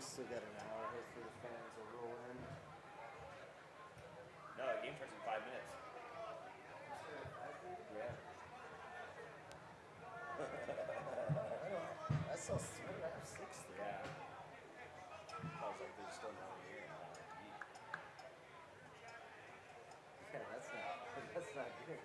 we still got an hour here for the fans to roll in. No, the game starts in 5 minutes. Yeah. That's so sweet. I have 60. Yeah. I was like, there's still no here. Yeah, that's not good.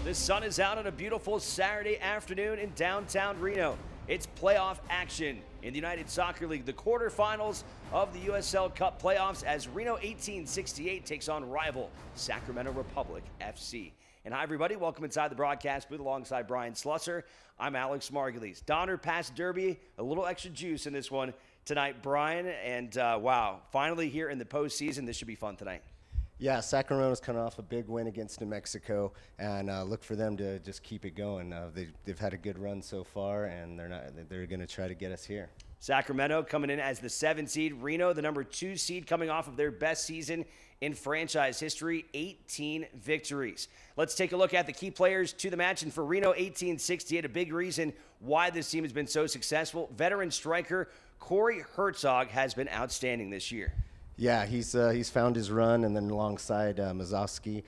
The sun is out on a beautiful Saturday afternoon in downtown Reno. It's playoff action in the United Soccer League, the quarterfinals of the USL Cup playoffs as Reno 1868 takes on rival Sacramento Republic FC. And hi, everybody. Welcome inside the broadcast booth alongside Brian Slusser. I'm Alex Margulies. Donner Pass Derby, a little extra juice in this one tonight, Brian. And wow, finally here in the postseason. This should be fun tonight. Yeah, Sacramento's coming off a big win against New Mexico, and look for them to just keep it going. They've had a good run so far, and they're going to try to get us here. Sacramento coming in as the 7 seed. Reno, the number 2 seed, coming off of their best season in franchise history, 18 victories. Let's take a look at the key players to the match. And for Reno 1868, a big reason why this team has been so successful, veteran striker Corey Herzog has been outstanding this year. Yeah, he's found his run, and then alongside Mazowski,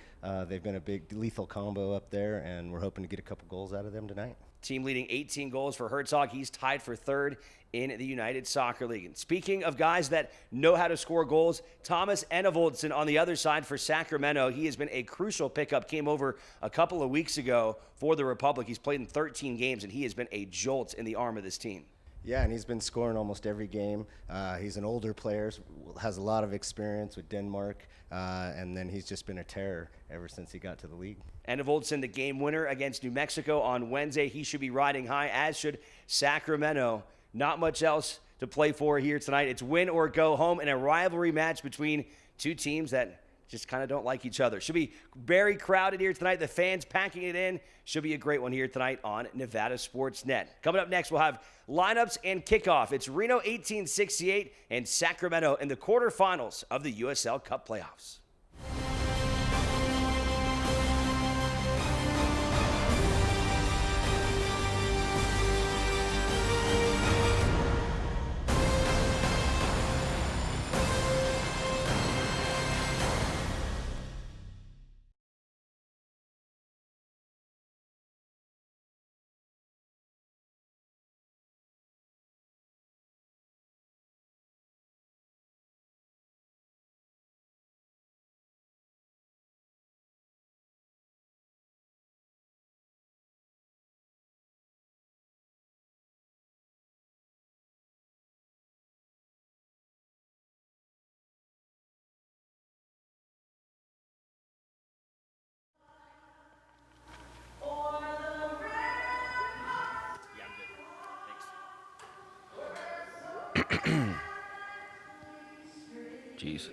they've been a big lethal combo up there, and we're hoping to get a couple goals out of them tonight. Team leading 18 goals for Herzog. He's tied for 3rd in the United Soccer League. And speaking of guys that know how to score goals, Thomas Enevoldsen on the other side for Sacramento. He has been a crucial pickup. Came over a couple of weeks ago for the Republic. He's played in 13 games, and he has been a jolt in the arm of this team. Yeah, and he's been scoring almost every game. He's an older player, has a lot of experience with Denmark, and then he's just been a terror ever since he got to the league. Enevoldsen, the game winner against New Mexico on Wednesday. He should be riding high, as should Sacramento. Not much else to play for here tonight. It's win or go home in a rivalry match between two teams that just kind of don't like each other. Should be very crowded here tonight. The fans packing it in. Should be a great one here tonight on Nevada Sports Net. Coming up next, we'll have lineups and kickoff. It's Reno 1868 and Sacramento in the quarterfinals of the USL Cup playoffs. Jeez.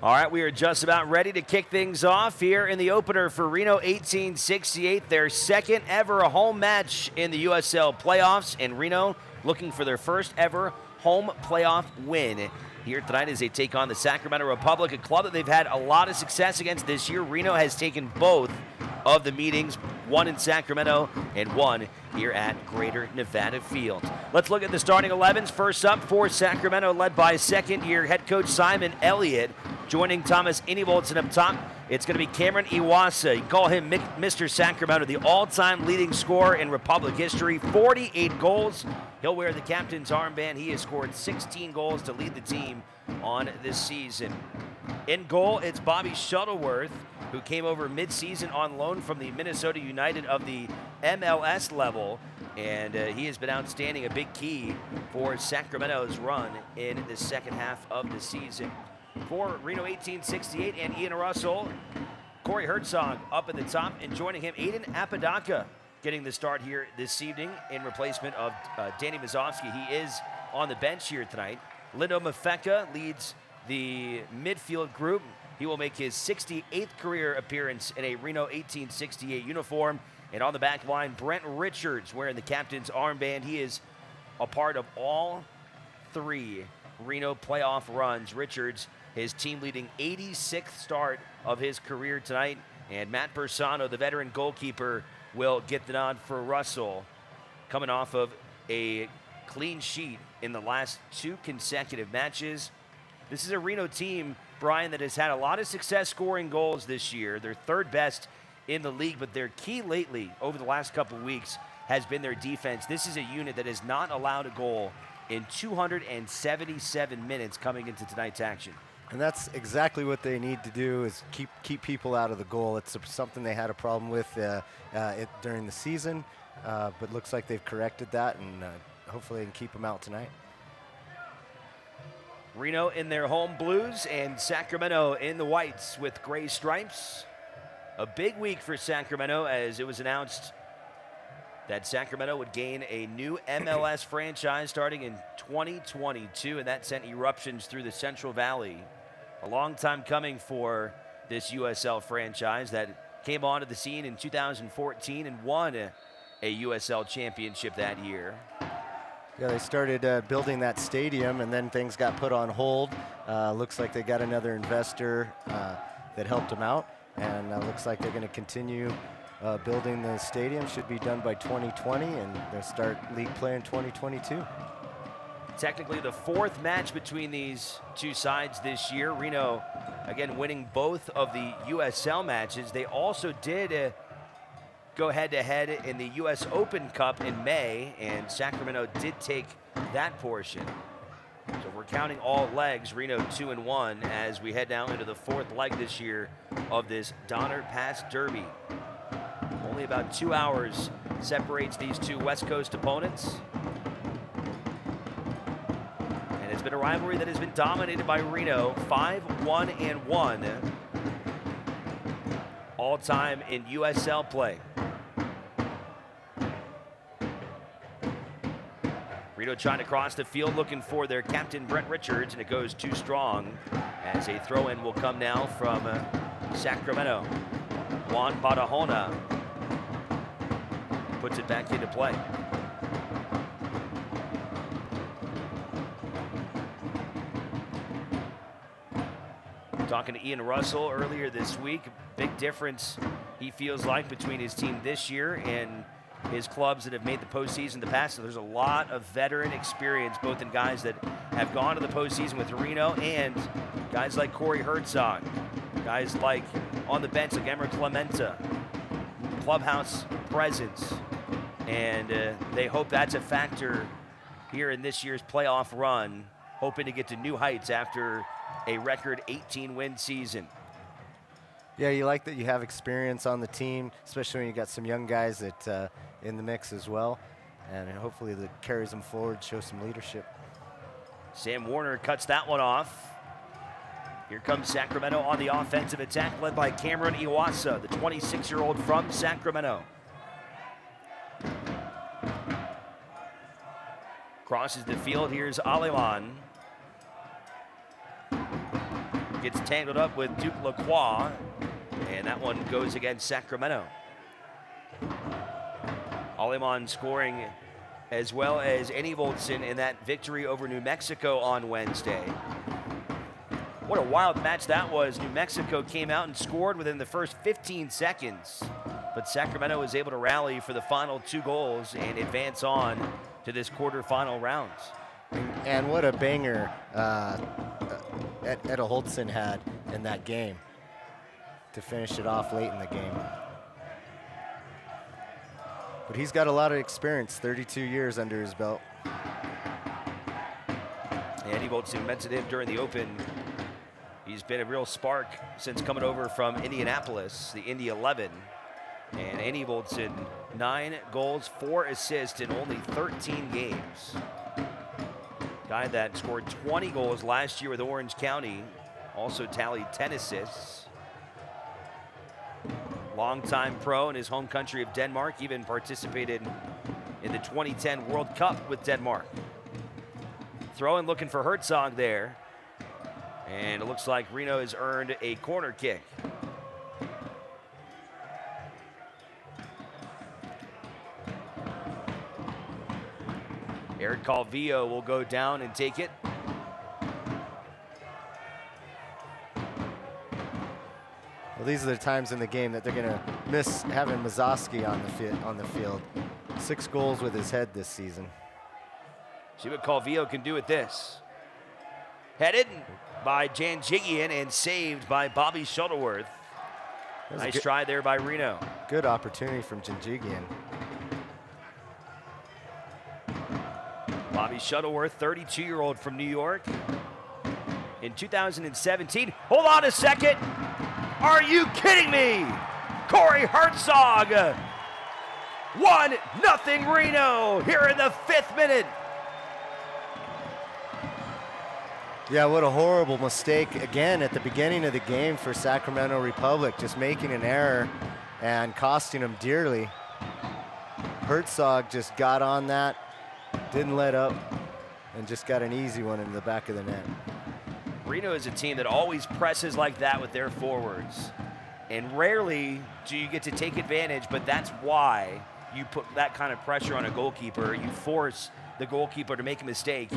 All right, we are just about ready to kick things off here in the opener for Reno 1868, their 2nd ever home match in the USL playoffs, and Reno looking for their 1st ever home playoff win here tonight as they take on the Sacramento Republic, a club that they've had a lot of success against this year. Reno has taken both of the meetings one in Sacramento and one here at Greater Nevada Field. Let's look at the starting 11s. First up for Sacramento, led by second-year head coach Simon Elliott. Joining Thomas Ingevoldsen up top, it's going to be Cameron Iwasa. You can call him Mr. Sacramento, the all-time leading scorer in Republic history, 48 goals. He'll wear the captain's armband. He has scored 16 goals to lead the team on this season. In goal, it's Bobby Shuttleworth, who came over mid-season on loan from the Minnesota United of the MLS level, and he has been outstanding, a big key for Sacramento's run in the second half of the season. For Reno 1868 and Ian Russell, Corey Herzog up at the top, and joining him, Aiden Apodaca getting the start here this evening in replacement of Danny Mazovsky. He is on the bench here tonight. Lindo Mafeka leads the midfield group. He will make his 68th career appearance in a Reno 1868 uniform. And on the back line, Brent Richards wearing the captain's armband. He is a part of all three Reno playoff runs. Richards, his team-leading 86th start of his career tonight. And Matt Persano, the veteran goalkeeper, will get the nod for Russell, coming off of a clean sheet in the last two consecutive matches. This is a Reno team, Brian, that has had a lot of success scoring goals this year. They're third best in the league, but their key lately over the last couple of weeks has been their defense. This is a unit that has not allowed a goal in 277 minutes coming into tonight's action. And that's exactly what they need to do, is keep people out of the goal. It's something they had a problem with during the season, but looks like they've corrected that, and hopefully they can keep them out tonight. Reno in their home blues and Sacramento in the whites with gray stripes. A big week for Sacramento, as it was announced that Sacramento would gain a new MLS franchise starting in 2022, and that sent eruptions through the Central Valley. A long time coming for this USL franchise that came onto the scene in 2014 and won a USL championship that year. Yeah, they started building that stadium, and then things got put on hold. Looks like they got another investor that helped them out, and looks like they're going to continue building the stadium. Should be done by 2020, and they'll start league play in 2022. Technically the fourth match between these two sides this year. Reno, again, winning both of the USL matches. They also did go head-to-head in the U.S. Open Cup in May, and Sacramento did take that portion. So we're counting all legs, Reno 2-1, as we head down into the fourth leg this year of this Donner Pass Derby. Only about 2 hours separates these two West Coast opponents. And it's been a rivalry that has been dominated by Reno, 5-1-1, all time in USL play. Reno trying to cross the field, looking for their captain, Brent Richards, and it goes too strong as a throw-in will come now from Sacramento. Juan Barahona puts it back into play. Talking to Ian Russell earlier this week, big difference he feels like between his team this year and his clubs that have made the postseason in the past. So there's a lot of veteran experience, both in guys that have gone to the postseason with Reno and guys like Corey Herzog, guys like on the bench like Emer Clementa, clubhouse presence. And they hope that's a factor here in this year's playoff run, hoping to get to new heights after a record 18-win season. Yeah, you like that you have experience on the team, especially when you got some young guys that in the mix as well, and hopefully that carries them forward, shows some leadership. Sam Warner cuts that one off. Here comes Sacramento on the offensive attack, led by Cameron Iwasa, the 26-year-old from Sacramento. Crosses the field. Here's Aleman. Gets tangled up with Duke Lacroix, and that one goes against Sacramento. Aleman scoring as well as Ingevoldsen in that victory over New Mexico on Wednesday. What a wild match that was. New Mexico came out and scored within the first 15 seconds. but Sacramento was able to rally for the final 2 goals and advance on to this quarterfinal rounds. And what a banger Etta Holtzen had in that game to finish it off late in the game. But he's got a lot of experience, 32 years under his belt. Andy Bolton mentioned him during the Open. He's been a real spark since coming over from Indianapolis, the Indy 11. And Andy Bolton, 9 goals, 4 assists in only 13 games. Guy that scored 20 goals last year with Orange County, also tallied 10 assists. Longtime pro in his home country of Denmark, even participated in the 2010 World Cup with Denmark. Throw-in looking for Herzog there. And it looks like Reno has earned a corner kick. Eric Calvillo will go down and take it. Well, these are the times in the game that they're going to miss having Mazoski on the field. 6 goals with his head this season. See what Calvillo can do with this. Headed by Janjigian and saved by Bobby Shuttleworth. Nice try there by Reno. Good opportunity from Janjigian. Bobby Shuttleworth, 32-year-old from New York. In 2017, hold on a second. Are you kidding me? Corey Herzog. 1-0 Reno here in the 5th minute. Yeah, what a horrible mistake again at the beginning of the game for Sacramento Republic, just making an error and costing them dearly. Herzog just got on that, didn't let up, and just got an easy one in the back of the net. Reno is a team that always presses like that with their forwards. And rarely do you get to take advantage, but that's why you put that kind of pressure on a goalkeeper. You force the goalkeeper to make a mistake.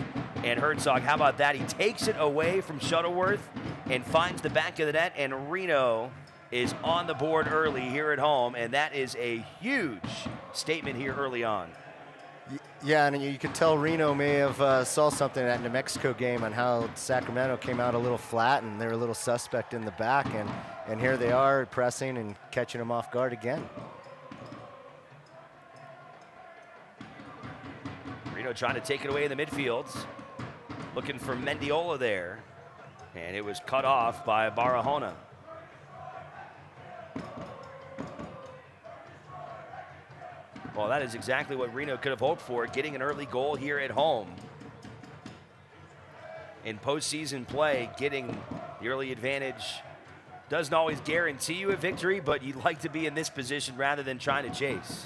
And Herzog, how about that? He takes it away from Shuttleworth and finds the back of the net, and Reno is on the board early here at home, and that is a huge statement here early on. Yeah, and you could tell Reno may have saw something at New Mexico game on how Sacramento came out a little flat, and they're a little suspect in the back, and here they are pressing and catching them off guard again. Reno trying to take it away in the midfields. Looking for Mendiola there. And it was cut off by Barahona. Well, that is exactly what Reno could have hoped for, getting an early goal here at home. In postseason play, getting the early advantage doesn't always guarantee you a victory, but you'd like to be in this position rather than trying to chase.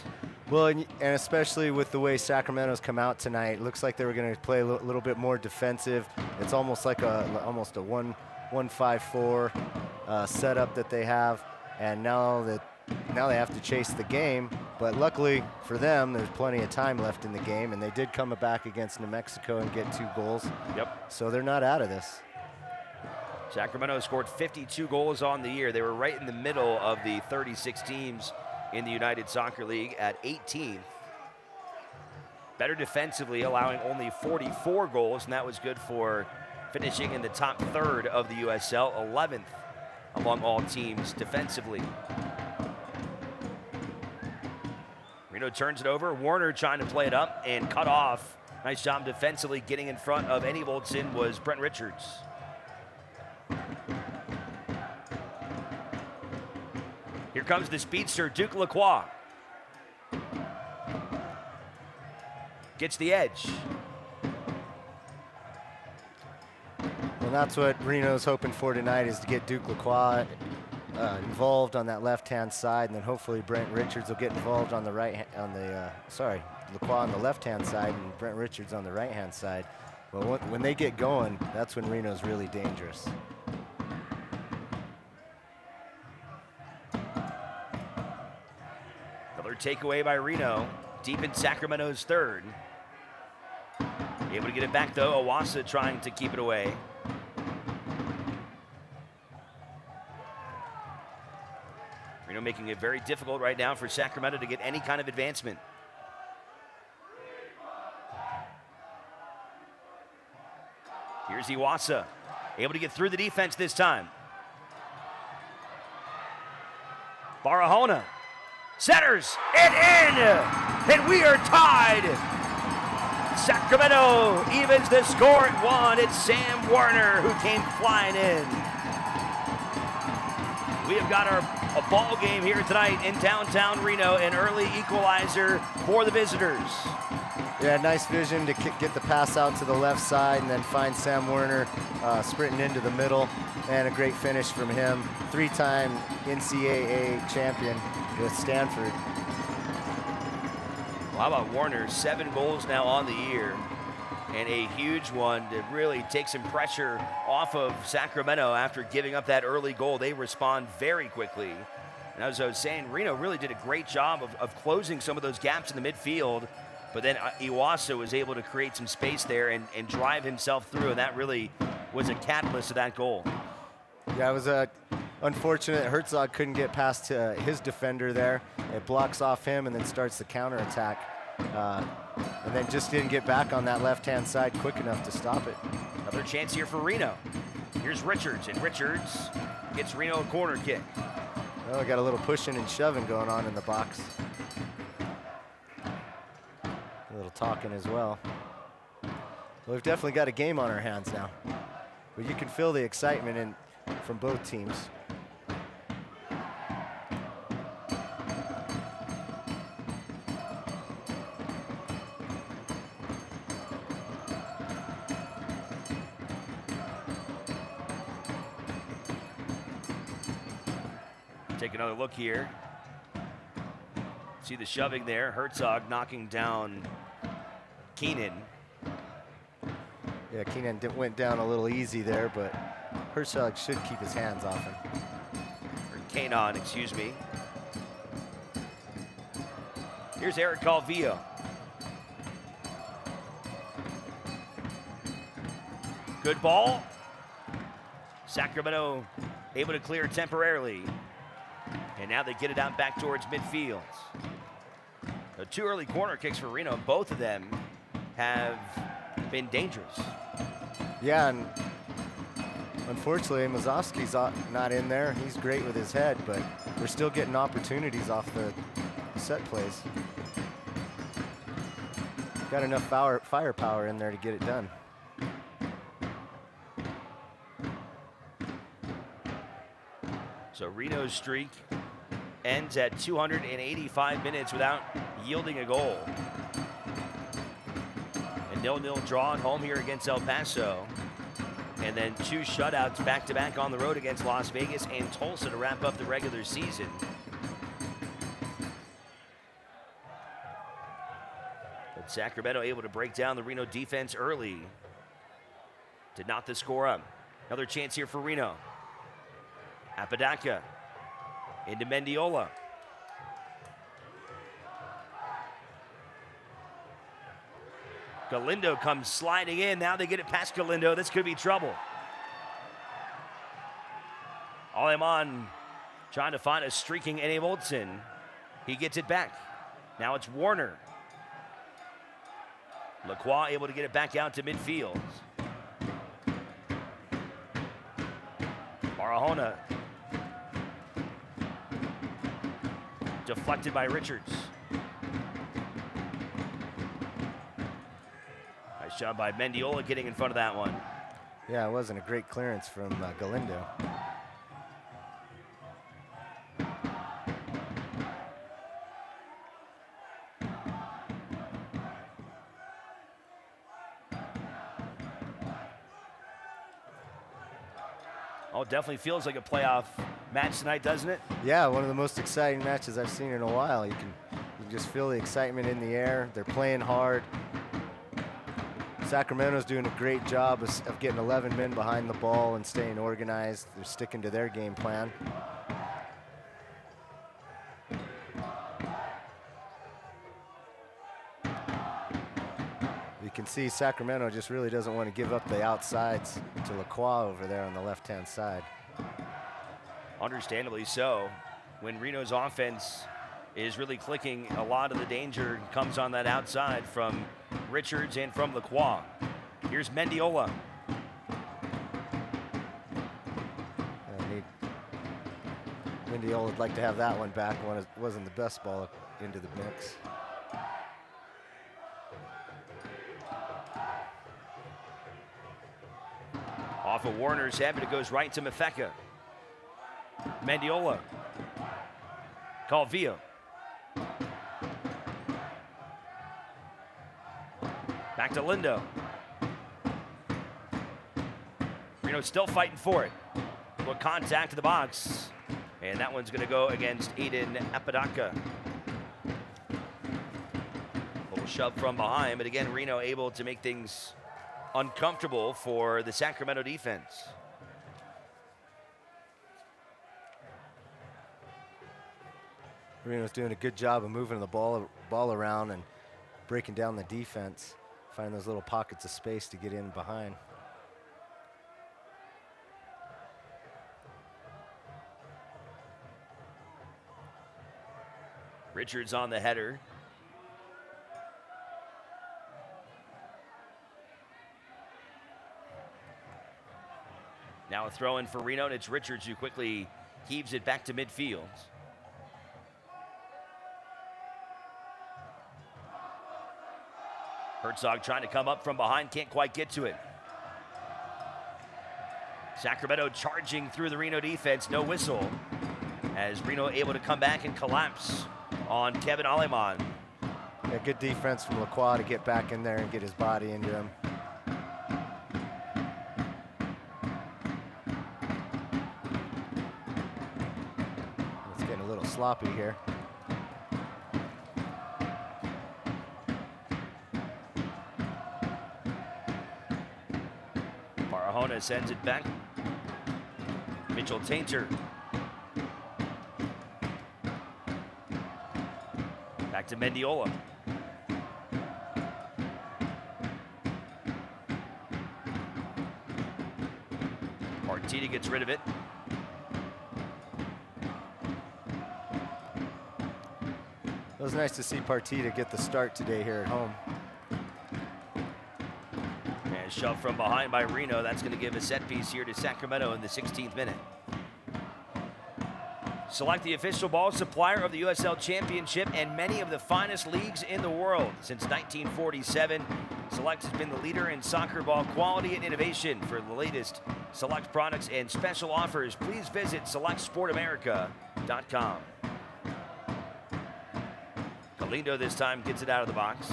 Well, and especially with the way Sacramento's come out tonight, looks like they were going to play a little bit more defensive. It's almost like almost a 1-5-4 setup that they have, and now they have to chase the game. But luckily for them, there's plenty of time left in the game, and they did come back against New Mexico and get 2 goals. Yep. So they're not out of this. Sacramento scored 52 goals on the year. They were right in the middle of the 36 teams in the United Soccer League at 18th. Better defensively, allowing only 44 goals, and that was good for finishing in the top third of the USL, 11th among all teams defensively. Reno turns it over. Warner trying to play it up and cut off. Nice job defensively getting in front of Andy Bolton was Brent Richards. Here comes the speedster, Duke Lacroix. Gets the edge. Well, that's what Reno's hoping for tonight, is to get Duke Lacroix involved on that left-hand side, and then hopefully Brent Richards will get involved on the Lacroix on the left-hand side and Brent Richards on the right-hand side. Well, when they get going, that's when Reno's really dangerous. Another takeaway by Reno, deep in Sacramento's third. Able to get it back though, Owasa trying to keep it away. Reno making it very difficult right now for Sacramento to get any kind of advancement. Here's Iwasa, able to get through the defense this time. Barahona centers it in, and we are tied. Sacramento evens the score at 1. It's Sam Warner who came flying in. We have got a ball game here tonight in downtown Reno, an early equalizer for the visitors. Yeah, nice vision to get the pass out to the left side and then find Sam Warner sprinting into the middle, and a great finish from him. 3-time NCAA champion with Stanford. Well, how about Warner? 7 goals now on the year, and a huge one to really take some pressure off of Sacramento after giving up that early goal. They respond very quickly. And as I was saying, Reno really did a great job of closing some of those gaps in the midfield. But then Iwasa was able to create some space there and drive himself through, and that really was a catalyst to that goal. Yeah, it was unfortunate. Herzog couldn't get past his defender there. It blocks off him and then starts the counterattack. And then just didn't get back on that left-hand side quick enough to stop it. Another chance here for Reno. Here's Richards, and Richards gets Reno a corner kick. Oh, we got a little pushing and shoving going on in the box. A little talking as well. Well, we've definitely got a game on our hands now. But you can feel the excitement from both teams. Take another look here. See the shoving there. Herzog knocking down Keenan. Yeah, Keenan went down a little easy there, but Herzog should keep his hands off him. Or Kanon, excuse me. Here's Eric Calvillo. Good ball. Sacramento able to clear temporarily. And now they get it out back towards midfield. The 2 early corner kicks for Reno, both of them have been dangerous. Yeah, and unfortunately, Mazowski's not in there. He's great with his head, but we're still getting opportunities off the set plays. Got enough firepower in there to get it done. So Reno's streak ends at 285 minutes without yielding a goal. A 0-0 draw at home here against El Paso. And then 2 shutouts back-to-back on the road against Las Vegas and Tulsa to wrap up the regular season. But Sacramento able to break down the Reno defense early to knot the score up. Another chance here for Reno. Apodaca into Mendiola. Galindo comes sliding in. Now they get it past Galindo. This could be trouble. Aleman trying to find a streaking Eddie Moltzen. He gets it back. Now it's Warner. Lacroix able to get it back out to midfield. Barahona. Deflected by Richards. Nice job by Mendiola getting in front of that one. Yeah, it wasn't a great clearance from Galindo. Oh, it definitely feels like a playoff match tonight, doesn't it? Yeah, one of the most exciting matches I've seen in a while. You can just feel the excitement in the air. They're playing hard. Sacramento's doing a great job of getting 11 men behind the ball and staying organized. They're sticking to their game plan. You can see Sacramento just really doesn't want to give up the outsides to Lacroix over there on the left-hand side. Understandably so. when Reno's offense is really clicking, a lot of the danger comes on that outside from Richards and from Lacroix. Here's Mendiola. Mendiola would like to have that one back when it wasn't the best ball into the mix. Off of Warner's head, but it goes right to Mafeka. Mendiola. Calvillo. Back to Lindo. Reno still fighting for it. Little contact to the box. And that one's going to go against Aiden Apodaca. Little shove from behind, but again, Reno able to make things uncomfortable for the Sacramento defense. Reno's doing a good job of moving the ball around and breaking down the defense, finding those little pockets of space to get in behind. Richards on the header. Now a throw in for Reno, and it's Richards who quickly heaves it back to midfield. Herzog trying to come up from behind, can't quite get to it. Sacramento charging through the Reno defense, no whistle, as Reno able to come back and collapse on Kevin Aleman. Yeah, good defense from Lacroix to get back in there and get his body into him. It's getting a little sloppy here. Barahona sends it back. Mitchell Tainter. Back to Mendiola. Partita gets rid of it. It was nice to see Partita get the start today here at home. And shove from behind by Reno. That's going to give a set piece here to Sacramento in the 16th minute. Select, the official ball supplier of the USL Championship and many of the finest leagues in the world. Since 1947, Select has been the leader in soccer ball quality and innovation. For the latest Select products and special offers, please visit selectsportamerica.com. Galindo this time gets it out of the box.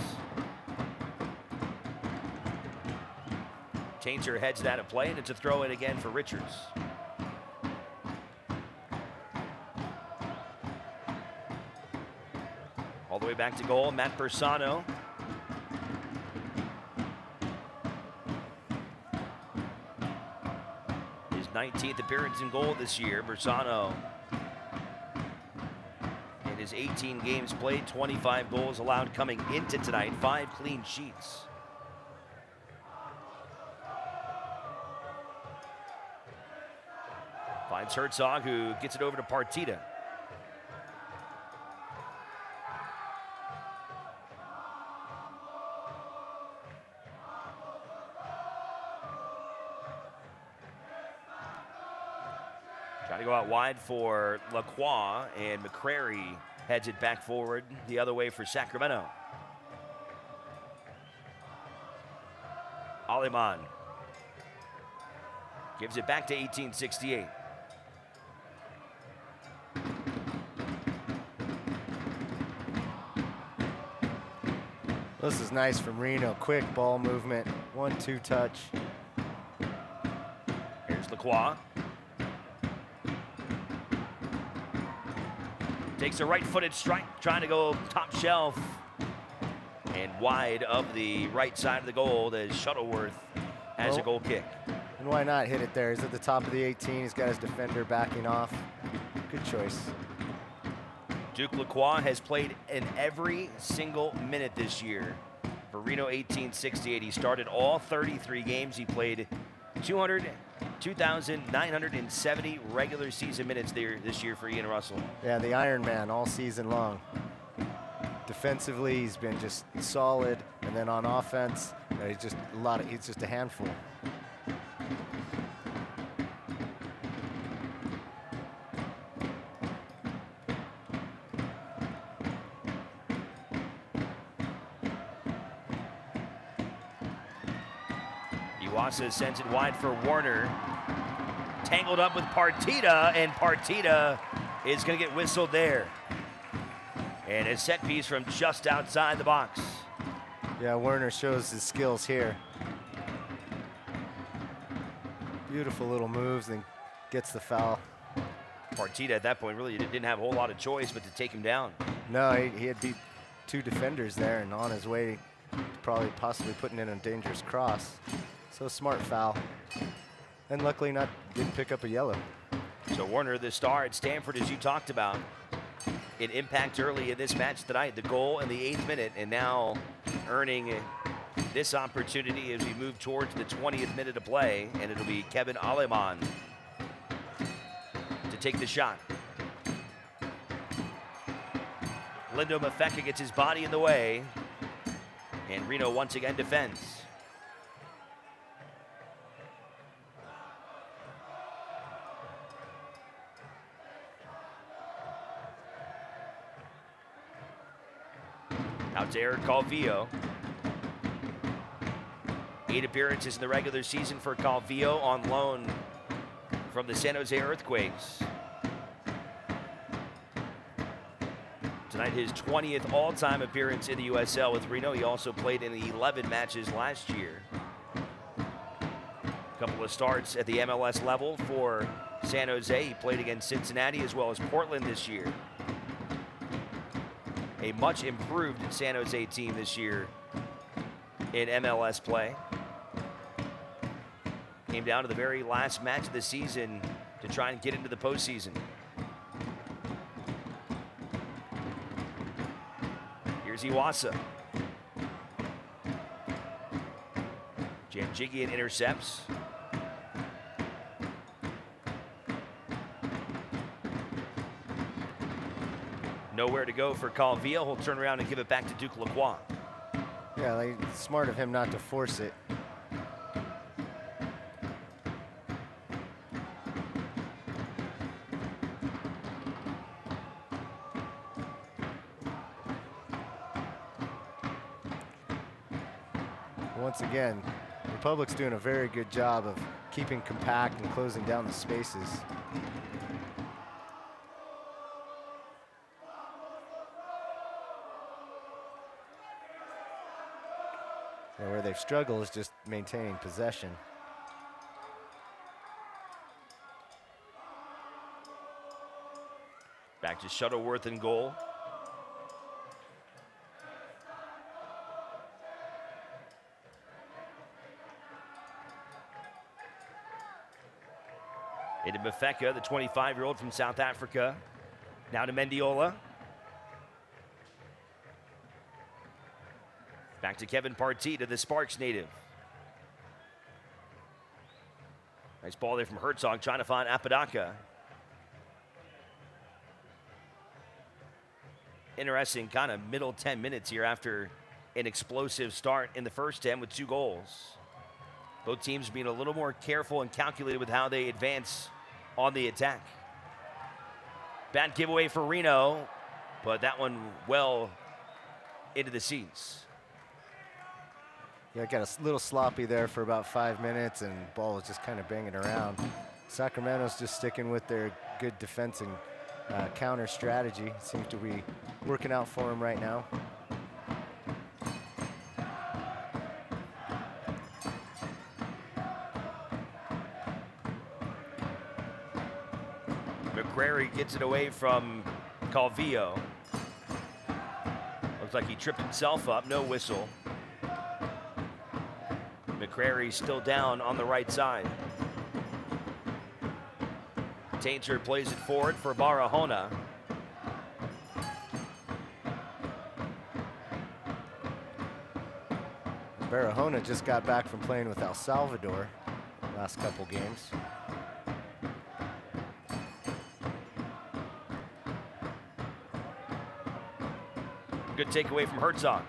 Tainter heads it out of play, and it's a throw in again for Richards. All the way back to goal, Matt Bersano. His 19th appearance in goal this year. Bersano, in his 18 games played, 25 goals allowed coming into tonight, 5 clean sheets. Finds Herzog, who gets it over to Partita. Trying to go out wide for Lacroix, and McCrary heads it back forward the other way for Sacramento. Aleman gives it back to 1868. This is nice from Reno. Quick ball movement, 1-2 touch. Here's Lacroix. Takes a right-footed strike, trying to go top shelf. And wide of the right side of the goal as Shuttleworth has a goal kick. And why not hit it there? He's at the top of the 18. He's got his defender backing off. Good choice. Duke Lacroix has played in every single minute this year for Reno 1868. He started all 33 games. He played 2,970 regular season minutes there this year for Ian Russell. Yeah, the Iron Man all season long. Defensively, he's been just solid, and then on offense, he's just a handful. Iwasa sends it wide for Warner. Tangled up with Partita, and Partita is going to get whistled there. And a set piece from just outside the box. Yeah, Warner shows his skills here. Beautiful little moves and gets the foul. Partita at that point really didn't have a whole lot of choice but to take him down. No, he had beat 2 defenders there and on his way to probably possibly putting in a dangerous cross. So smart foul. And luckily didn't pick up a yellow. So Warner, the star at Stanford, as you talked about, an impact early in this match tonight, the goal in the 8th minute, and now earning this opportunity as we move towards the 20th minute of play, and it'll be Kevin Aleman to take the shot. Lindo Mafeka gets his body in the way, and Reno once again defends. Out to Eric Calvillo. 8 appearances in the regular season for Calvillo on loan from the San Jose Earthquakes. Tonight, his 20th all-time appearance in the USL with Reno. He also played in the 11 matches last year. A couple of starts at the MLS level for San Jose. He played against Cincinnati as well as Portland this year. A much improved San Jose team this year in MLS play. Came down to the very last match of the season to try and get into the postseason. Here's Iwasa. Janjigian intercepts. Nowhere to go for Calvillo. He'll turn around and give it back to Duke Lacroix. Yeah, smart of him not to force it. Once again, Republic's doing a very good job of keeping compact and closing down the spaces. Where they've struggled is just maintaining possession. Back to Shuttleworth in goal. Into Mafeka, the 25-year-old from South Africa. Now to Mendiola. Back to Kevin Partita, the Sparks native. Nice ball there from Herzog, trying to find Apodaca. Interesting kind of middle 10 minutes here after an explosive start in the first 10 with 2 goals. Both teams being a little more careful and calculated with how they advance on the attack. Bad giveaway for Reno, but that one well into the seats. Yeah, got a little sloppy there for about 5 minutes, and ball was just kind of banging around. Sacramento's just sticking with their good defense and counter strategy. Seems to be working out for them right now. McCrary gets it away from Calvillo. Looks like he tripped himself up, no whistle. McCrary still down on the right side. Tainter plays it forward for Barahona. Barahona just got back from playing with El Salvador last couple games. Good takeaway from Herzog.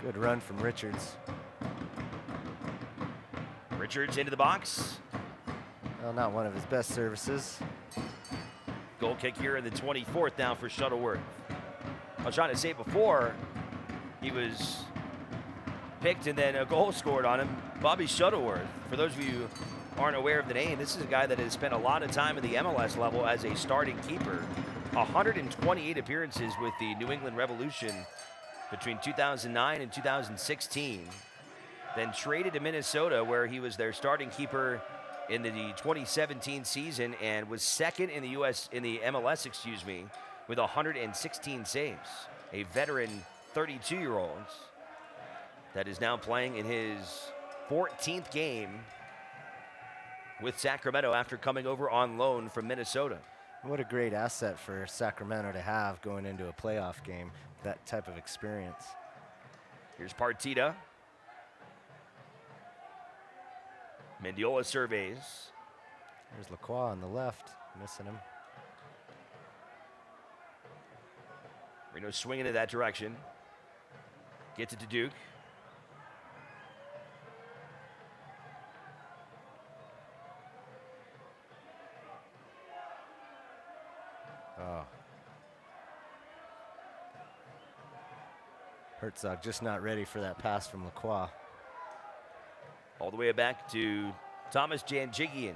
Good run from Richards. Richards into the box. Well, not one of his best services. Goal kick here in the 24th now for Shuttleworth. I was trying to say before, he was picked and then a goal scored on him. Bobby Shuttleworth, for those of you who aren't aware of the name, this is a guy that has spent a lot of time in the MLS level as a starting keeper. 128 appearances with the New England Revolution between 2009 and 2016. Then traded to Minnesota, where he was their starting keeper in the 2017 season and was second in the MLS, with 116 saves. A veteran 32-year-old that is now playing in his 14th game with Sacramento after coming over on loan from Minnesota. What a great asset for Sacramento to have going into a playoff game, that type of experience. Here's Partita. Mendiola surveys. There's Lacroix on the left, missing him. Reno swinging in that direction. Gets it to Duke. Oh. Herzog just not ready for that pass from Lacroix. All the way back to Thomas Janjigian.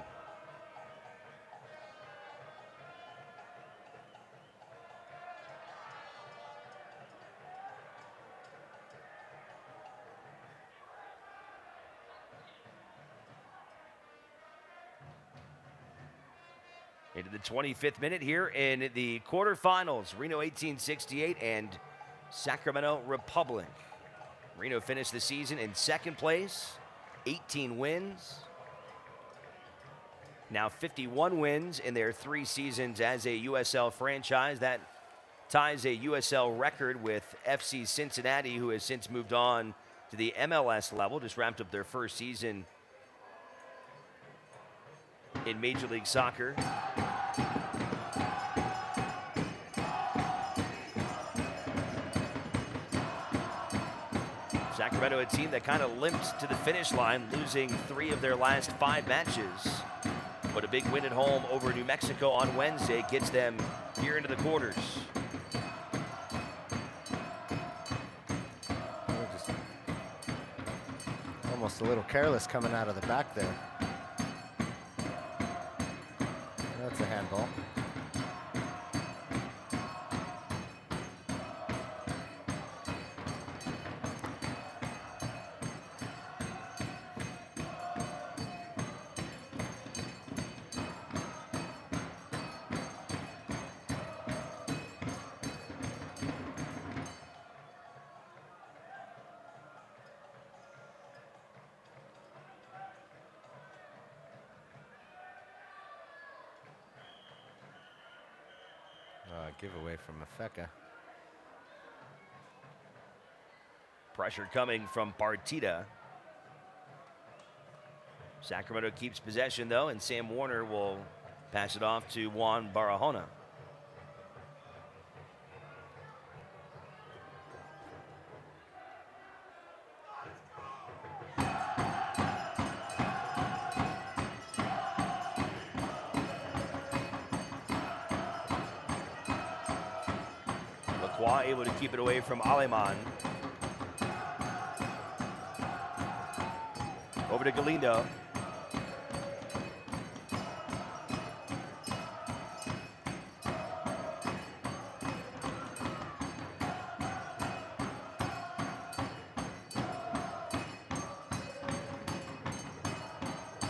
Into the 25th minute here in the quarterfinals. Reno 1868 and Sacramento Republic. Reno finished the season in second place, 18 wins. Now 51 wins in their 3 seasons as a USL franchise. That ties a USL record with FC Cincinnati, who has since moved on to the MLS level, just wrapped up their first season in Major League Soccer. Sacramento, a team that kind of limped to the finish line, losing 3 of their last 5 matches. But a big win at home over New Mexico on Wednesday gets them here into the quarters. Just almost a little careless coming out of the back there. That's a handball. Giveaway from Mafeka. Pressure coming from Partita. Sacramento keeps possession, though, and Sam Warner will pass it off to Juan Barahona. Able to keep it away from Aleman. Over to Galindo.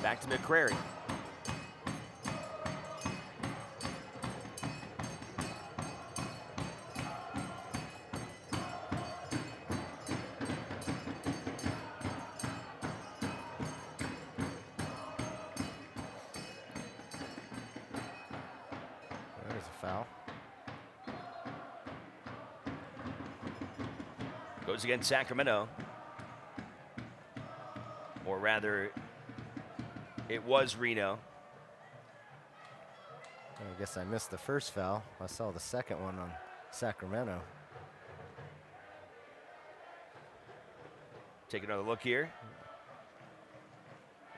Back to McCrary. Goes against Sacramento. Or rather, it was Reno. I guess I missed the first foul. I saw the second one on Sacramento. Take another look here.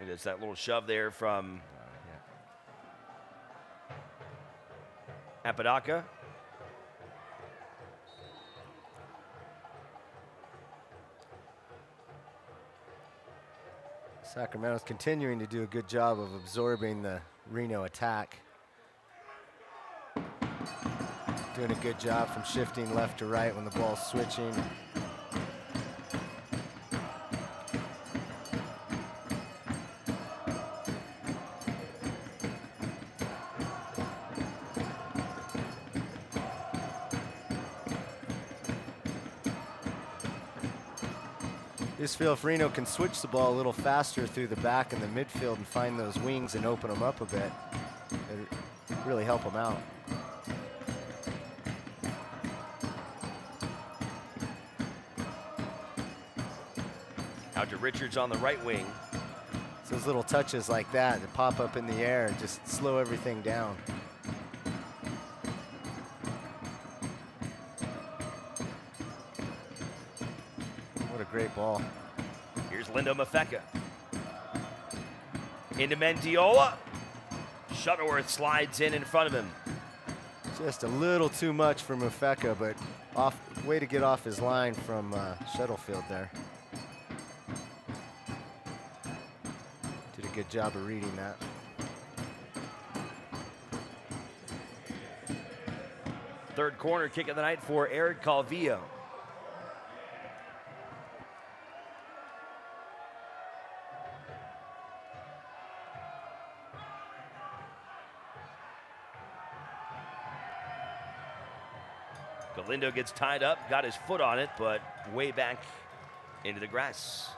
And it's that little shove there from Apodaca. Sacramento's continuing to do a good job of absorbing the Reno attack. Doing a good job from shifting left to right when the ball's switching. Just feel if Reno can switch the ball a little faster through the back and the midfield and find those wings and open them up a bit, it'd really help them out. Out to Richards on the right wing. It's those little touches like that that pop up in the air and just slow everything down. What a great ball. Here's Lindo Mafeka. Into Mendiola. Shuttleworth slides in front of him. Just a little too much for Mafeka, but way to get off his line from Shuttlefield there. Did a good job of reading that. Third corner kick of the night for Eric Calvillo. Galindo gets tied up, got his foot on it, but way back into the grass.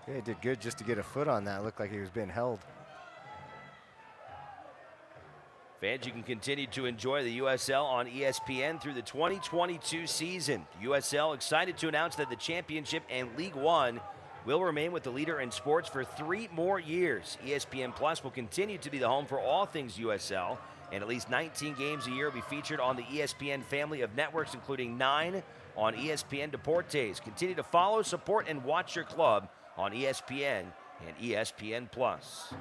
Yeah, he did good just to get a foot on that. Looked like he was being held. Fans, you can continue to enjoy the USL on ESPN through the 2022 season. USL excited to announce that the championship and League One will remain with the leader in sports for 3 more years. ESPN Plus will continue to be the home for all things USL, and at least 19 games a year will be featured on the ESPN family of networks, including 9 on ESPN Deportes. Continue to follow, support, and watch your club on ESPN and ESPN Plus.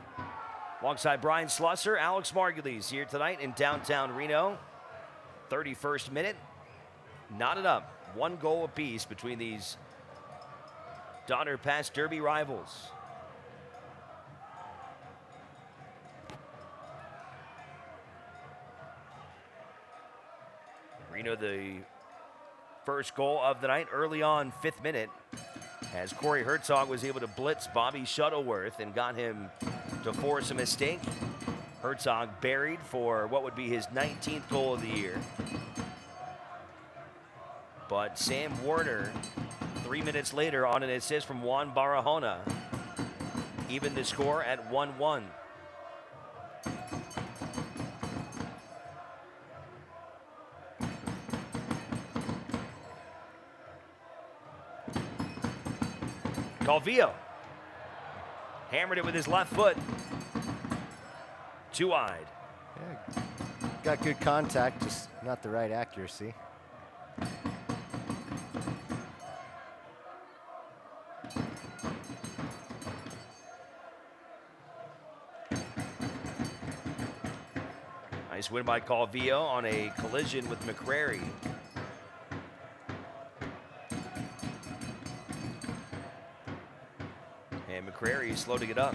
Alongside Brian Slusser, Alex Margulies here tonight in downtown Reno. 31st minute, knotted up. 1 goal apiece between these Donner Pass Derby rivals. Reno, the first goal of the night early on, 5th minute, as Corey Herzog was able to blitz Bobby Shuttleworth and got him to force a mistake. Herzog buried for what would be his 19th goal of the year. But Sam Warner, 3 minutes later, on an assist from Juan Barahona, evened the score at 1-1. Calvillo hammered it with his left foot. 2 wide. Yeah, got good contact, just not the right accuracy. Nice win by Calvillo on a collision with McCrary. And McCrary slow to get up.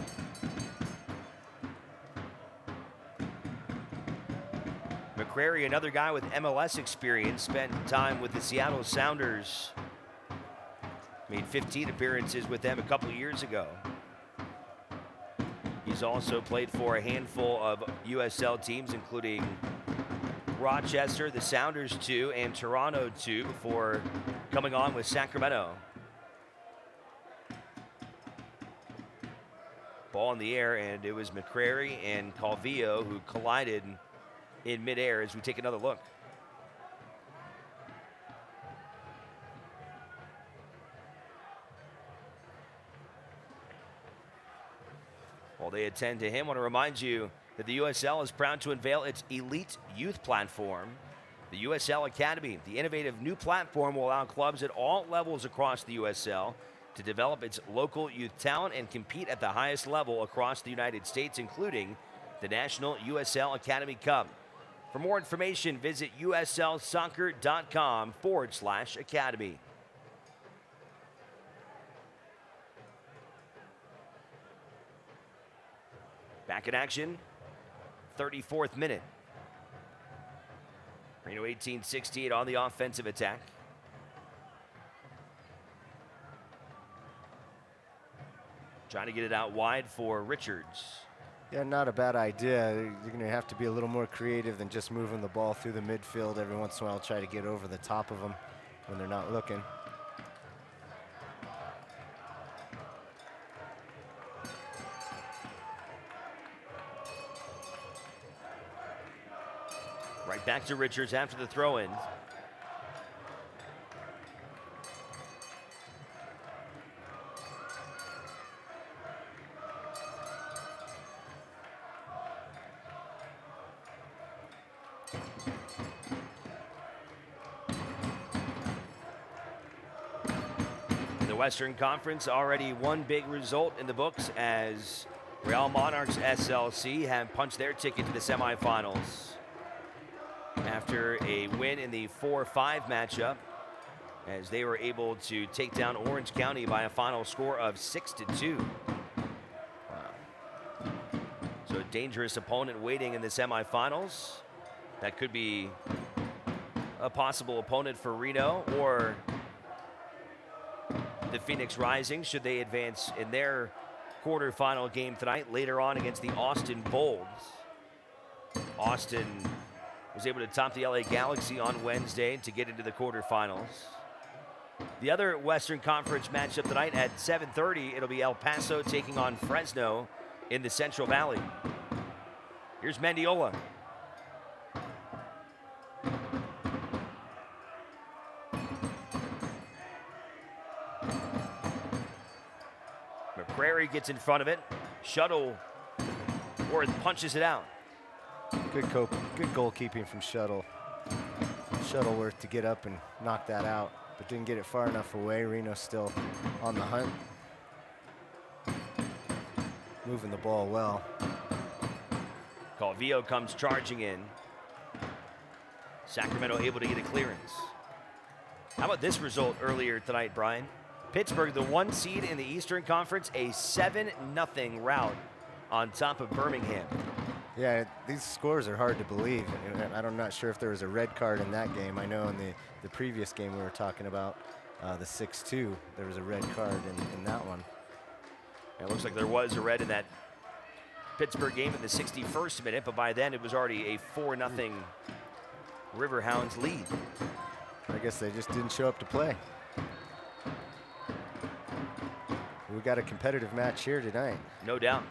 McCrary, another guy with MLS experience, spent time with the Seattle Sounders. Made 15 appearances with them a couple years ago. He's also played for a handful of USL teams, including Rochester, the Sounders 2, and Toronto 2, before coming on with Sacramento. Ball in the air, and it was McCrary and Calvillo who collided in midair as we take another look. While they attend to him, I want to remind you that the USL is proud to unveil its elite youth platform, the USL Academy. The innovative new platform will allow clubs at all levels across the USL to develop its local youth talent and compete at the highest level across the United States, including the National USL Academy Cup. For more information, visit uslsoccer.com/academy. Back in action, 34th minute. Reno 1868 on the offensive attack. Trying to get it out wide for Richards. Yeah, not a bad idea. You're going to have to be a little more creative than just moving the ball through the midfield every once in a while. Try to get over the top of them when they're not looking. Right back to Richards after the throw-in. The Western Conference already one big result in the books as Real Monarchs SLC have punched their ticket to the semifinals after a win in the 4-5 matchup, as they were able to take down Orange County by a final score of 6-2. Wow. So a dangerous opponent waiting in the semifinals. That could be a possible opponent for Reno or the Phoenix Rising should they advance in their quarterfinal game tonight later on against the Austin Bolds. Austin was able to top the LA Galaxy on Wednesday to get into the quarterfinals. The other Western Conference matchup tonight at 7:30, it'll be El Paso taking on Fresno in the Central Valley. Here's Mendiola. McCrary gets in front of it. Shuttleworth punches it out. Good goalkeeping from Shuttleworth to get up and knock that out, but didn't get it far enough away. Reno still on the hunt. Moving the ball well. Calvillo comes charging in. Sacramento able to get a clearance. How about this result earlier tonight, Brian? Pittsburgh, the 1 seed in the Eastern Conference, a 7-0 rout on top of Birmingham. Yeah, these scores are hard to believe. I'm not sure if there was a red card in that game. I know in the previous game we were talking about, the 6-2, there was a red card in that one. It looks like there was a red in that Pittsburgh game in the 61st minute, but by then it was already a 4-0 Riverhounds lead. I guess they just didn't show up to play. We got a competitive match here tonight. No doubt.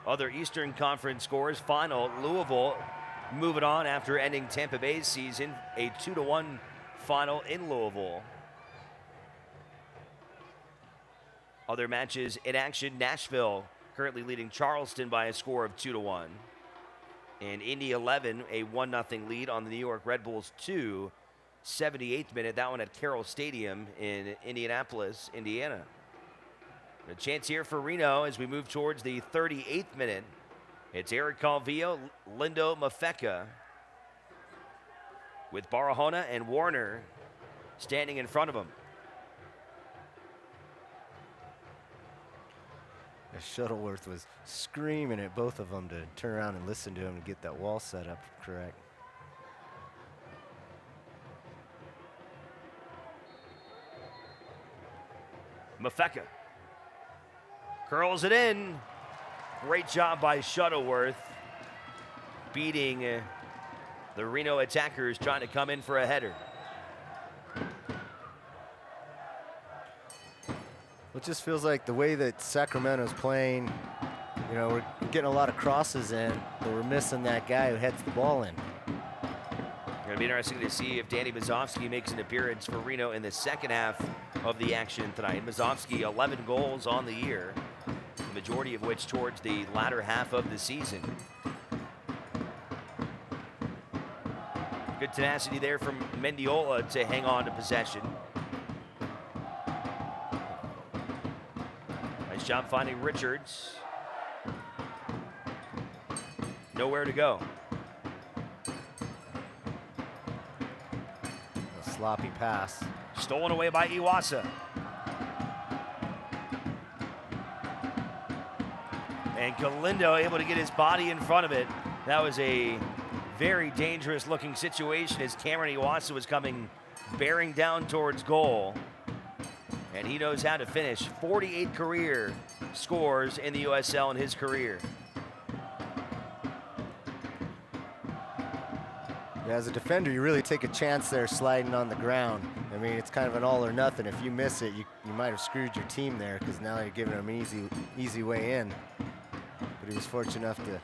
Other Eastern Conference scores. Final, Louisville moving on after ending Tampa Bay's season. A 2-1 final in Louisville. Other matches in action. Nashville currently leading Charleston by a score of 2-1. And Indy 11, a 1-0 lead on the New York Red Bulls 2. 78th minute, that one at Carroll Stadium in Indianapolis, Indiana. A chance here for Reno as we move towards the 38th minute. It's Eric Calvillo, Lindo Mafeka, with Barahona and Warner standing in front of him. Shuttleworth was screaming at both of them to turn around and listen to him to get that wall set up correct. Mafeka curls it in. Great job by Shuttleworth, beating the Reno attackers trying to come in for a header. It just feels like the way that Sacramento's playing, You know, we're getting a lot of crosses in, but we're missing that guy who heads the ball in. Going to be interesting to see if Danny Mazovsky makes an appearance for Reno in the second half of the action tonight. Mazovsky, 11 goals on the year, the majority of which towards the latter half of the season. Good tenacity there from Mendiola to hang on to possession. Nice job finding Richards. Nowhere to go. A sloppy pass. Stolen away by Iwasa. And Galindo able to get his body in front of it. That was a very dangerous looking situation as Cameron Iwasa was coming bearing down towards goal. And he knows how to finish. 48 career scores in the USL in his career. Yeah, as a defender, you really take a chance there sliding on the ground. I mean, it's kind of an all or nothing. If you miss it, you might have screwed your team there because now you're giving them an easy way in. But he was fortunate enough to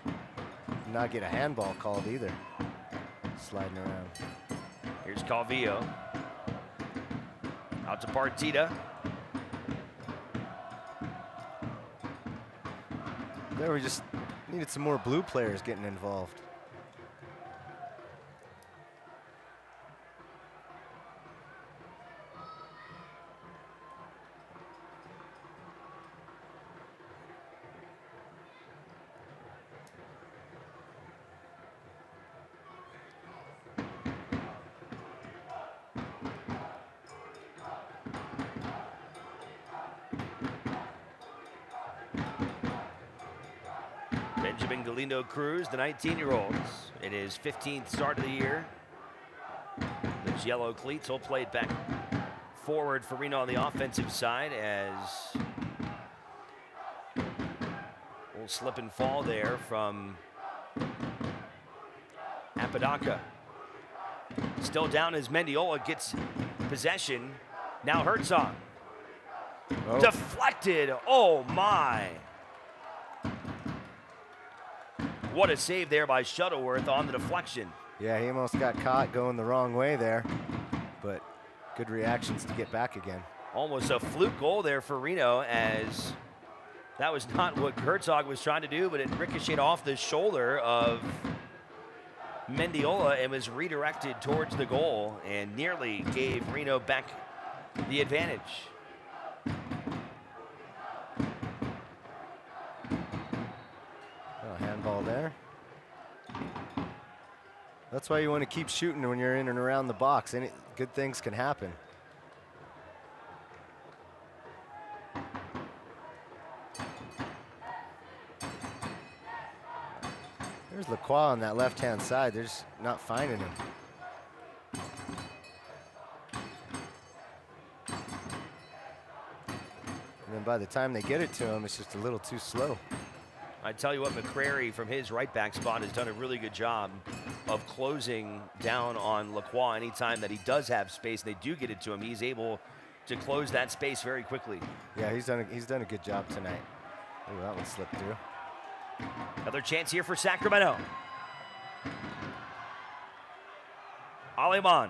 not get a handball called either. Sliding around. Here's Calvillo. Out to Partita. There, we just needed some more blue players getting involved. Benjamin Galindo Cruz, the 19-year-old, in his 15th start of the year. Those yellow cleats will play it back forward for Reno on the offensive side as a little slip and fall there from Apodaca. Still down as Mendiola gets possession. Now Herzog. Oh. Deflected. Oh my. What a save there by Shuttleworth on the deflection. Yeah, he almost got caught going the wrong way there, but good reactions to get back again. Almost a fluke goal there for Reno, as that was not what Herzog was trying to do, but it ricocheted off the shoulder of Mendiola and was redirected towards the goal and nearly gave Reno back the advantage. Handball there. That's why you want to keep shooting when you're in and around the box. Any good things can happen. There's Lacroix on that left-hand side. They're just not finding him. And then by the time they get it to him, it's just a little too slow. I tell you what, McCrary from his right back spot has done a really good job of closing down on Lacroix anytime that he does have space and they do get it to him. He's able to close that space very quickly. Yeah, he's done a good job tonight. Ooh, that one slipped through. Another chance here for Sacramento. Aleman.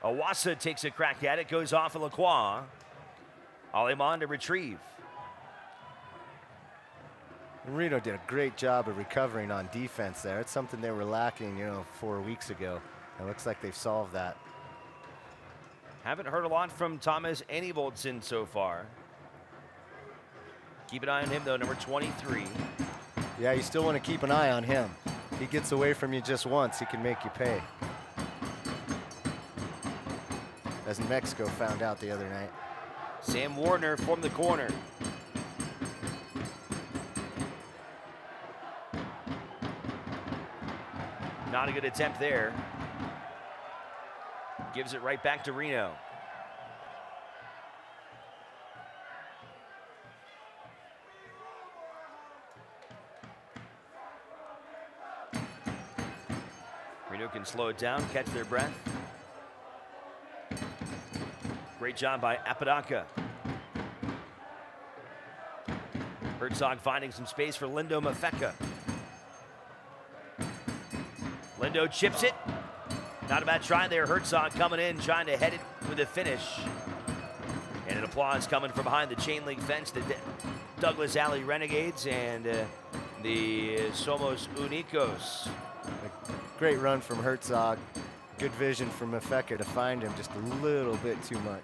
Iwasa takes a crack at it, goes off of Lacroix. Aleman to retrieve. Reno did a great job of recovering on defense there. It's something they were lacking, 4 weeks ago. It looks like they've solved that. Haven't heard a lot from Thomas Anyvoldsen so far. Keep an eye on him, though, number 23. Yeah, you still want to keep an eye on him. He gets away from you just once, he can make you pay. As Mexico found out the other night. Sam Warner from the corner. Not a good attempt there. Gives it right back to Reno. Reno can slow it down, catch their breath. Great job by Apodaca. Herzog finding some space for Lindo Mafeka. Lindo chips it. Not a bad try there. Herzog coming in, trying to head it with a finish. And an applause coming from behind the chain link fence. The Douglas Alley Renegades and the Somos Unicos. A great run from Herzog. Good vision from Mafeka to find him just a little bit too much.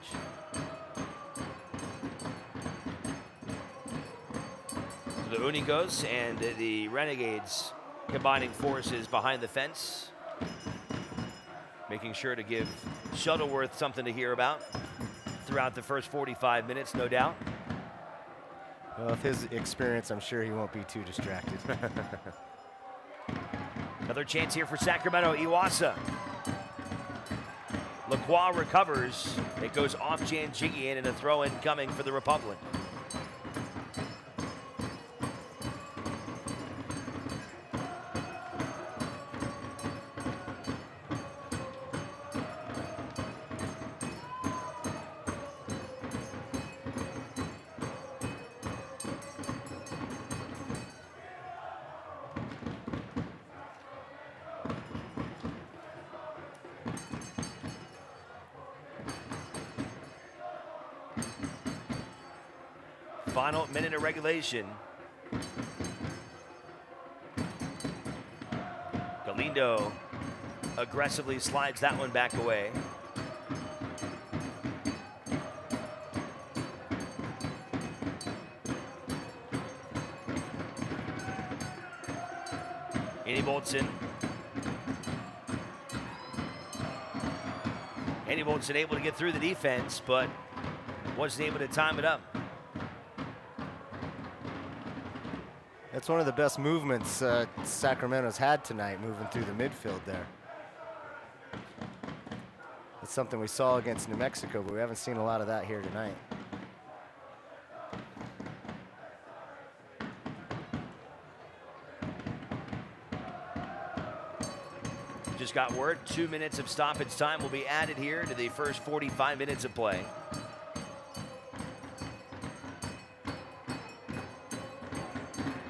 The Unicos and the Renegades combining forces behind the fence, making sure to give Shuttleworth something to hear about throughout the first 45 minutes, no doubt. Well, with his experience, I'm sure he won't be too distracted. Another chance here for Sacramento. Iwasa. Lacroix recovers. It goes off Janjigian and a throw-in coming for the Republic. Final minute of regulation. Galindo aggressively slides that one back away. Andy Boltson. Andy Boltson able to get through the defense, but wasn't able to time it up. That's one of the best movements Sacramento's had tonight, moving through the midfield there. It's something we saw against New Mexico, but we haven't seen a lot of that here tonight. Just got word 2 minutes of stoppage time will be added here to the first 45 minutes of play.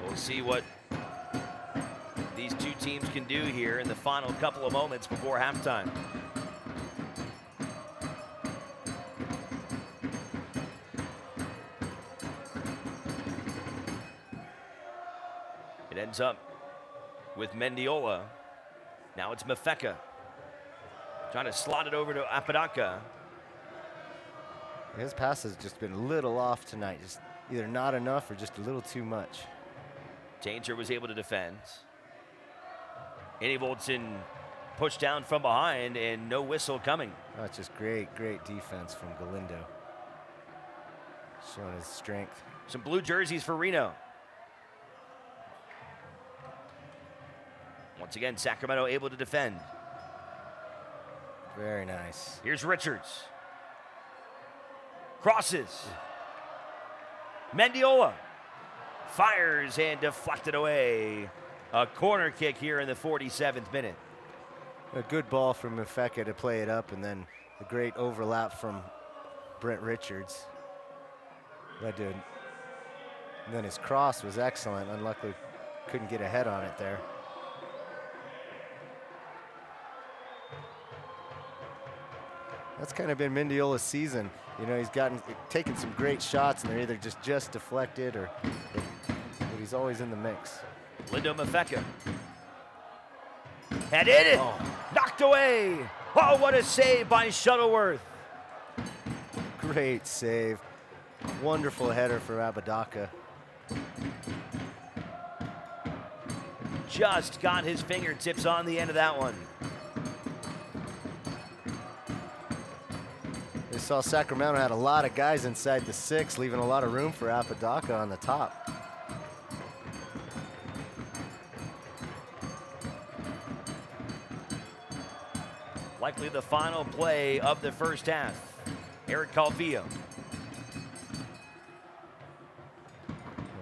We'll see what these two teams can do here in the final couple of moments before halftime. It ends up with Mendiola. Now it's Mafeka trying to slot it over to Apodaca. His pass has just been a little off tonight, just either not enough or just a little too much. Danger was able to defend. Andy Boltson pushed down from behind and no whistle coming. Oh, it's just great, great defense from Galindo. Showing his strength. Some blue jerseys for Reno. Once again, Sacramento able to defend. Very nice. Here's Richards. Crosses. Mendiola fires and deflected away. A corner kick here in the 47th minute. A good ball from Mafeka to play it up, and then a great overlap from Brent Richards. That dude. And then his cross was excellent. Unluckily, couldn't get a head on it there. That's kind of been Mendiola's season. You know, he's taken some great shots, and they're either just deflected or, but he's always in the mix. Lindo Mafeka. And in it! Oh. Knocked away! Oh, what a save by Shuttleworth. Great save. Wonderful header for Apodaca. Just got his fingertips on the end of that one. We saw Sacramento had a lot of guys inside the 6, leaving a lot of room for Apodaca on the top. Likely the final play of the first half. Eric Calvillo.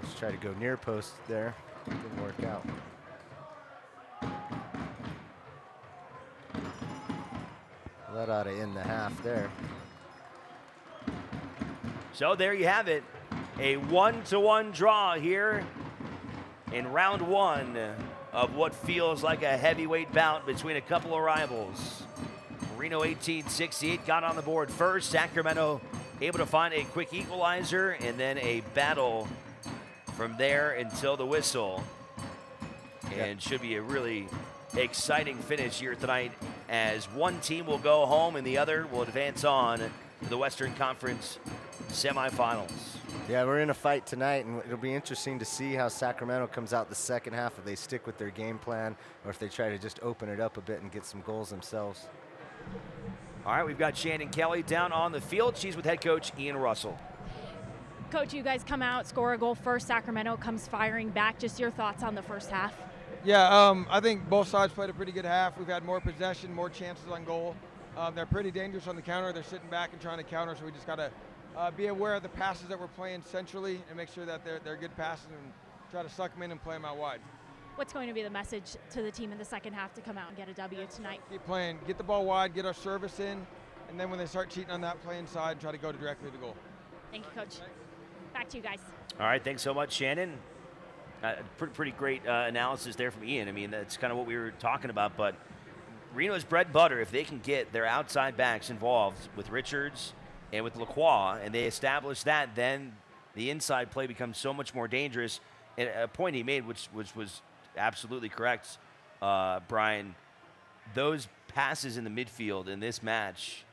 Let's try to go near post there. Didn't work out. That ought to end the half there. So there you have it. A 1-1 draw here in round one of what feels like a heavyweight bout between a couple of rivals. Reno 1868 got on the board first. Sacramento able to find a quick equalizer, and then a battle from there until the whistle. And should be a really exciting finish here tonight, as one team will go home and the other will advance on to the Western Conference semifinals. Yeah, we're in a fight tonight, and it'll be interesting to see how Sacramento comes out the second half, if they stick with their game plan or if they try to just open it up a bit and get some goals themselves. All right, we've got Shannon Kelly down on the field. She's with head coach Ian Russell. Coach, you guys come out, score a goal first. Sacramento comes firing back. Just your thoughts on the first half? Yeah, I think both sides played a pretty good half. We've had more possession, more chances on goal. They're pretty dangerous on the counter. They're sitting back and trying to counter, so we just got to be aware of the passes that we're playing centrally and make sure that they're good passes and try to suck them in and play them out wide. What's going to be the message to the team in the second half to come out and get a W tonight? Keep playing, get the ball wide, get our service in, and then when they start cheating on that, play inside and try to go directly to goal. Thank you, Coach. Back to you guys. All right, thanks so much, Shannon. Pretty great analysis there from Ian. I mean, that's kind of what we were talking about, but Reno's bread and butter, if they can get their outside backs involved with Richards and with Lacroix, and they establish that, then the inside play becomes so much more dangerous. And a point he made, which was absolutely correct, Brian, those passes in the midfield in this match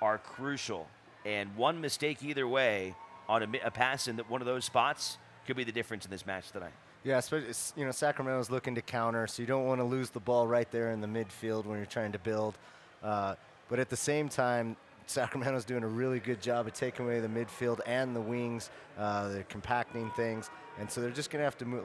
are crucial. And one mistake either way on a pass in one of those spots could be the difference in this match tonight. Yeah, especially, Sacramento's looking to counter, so you don't want to lose the ball right there in the midfield when you're trying to build. But at the same time, Sacramento's doing a really good job of taking away the midfield and the wings. They're compacting things. And so they're just going to have to move,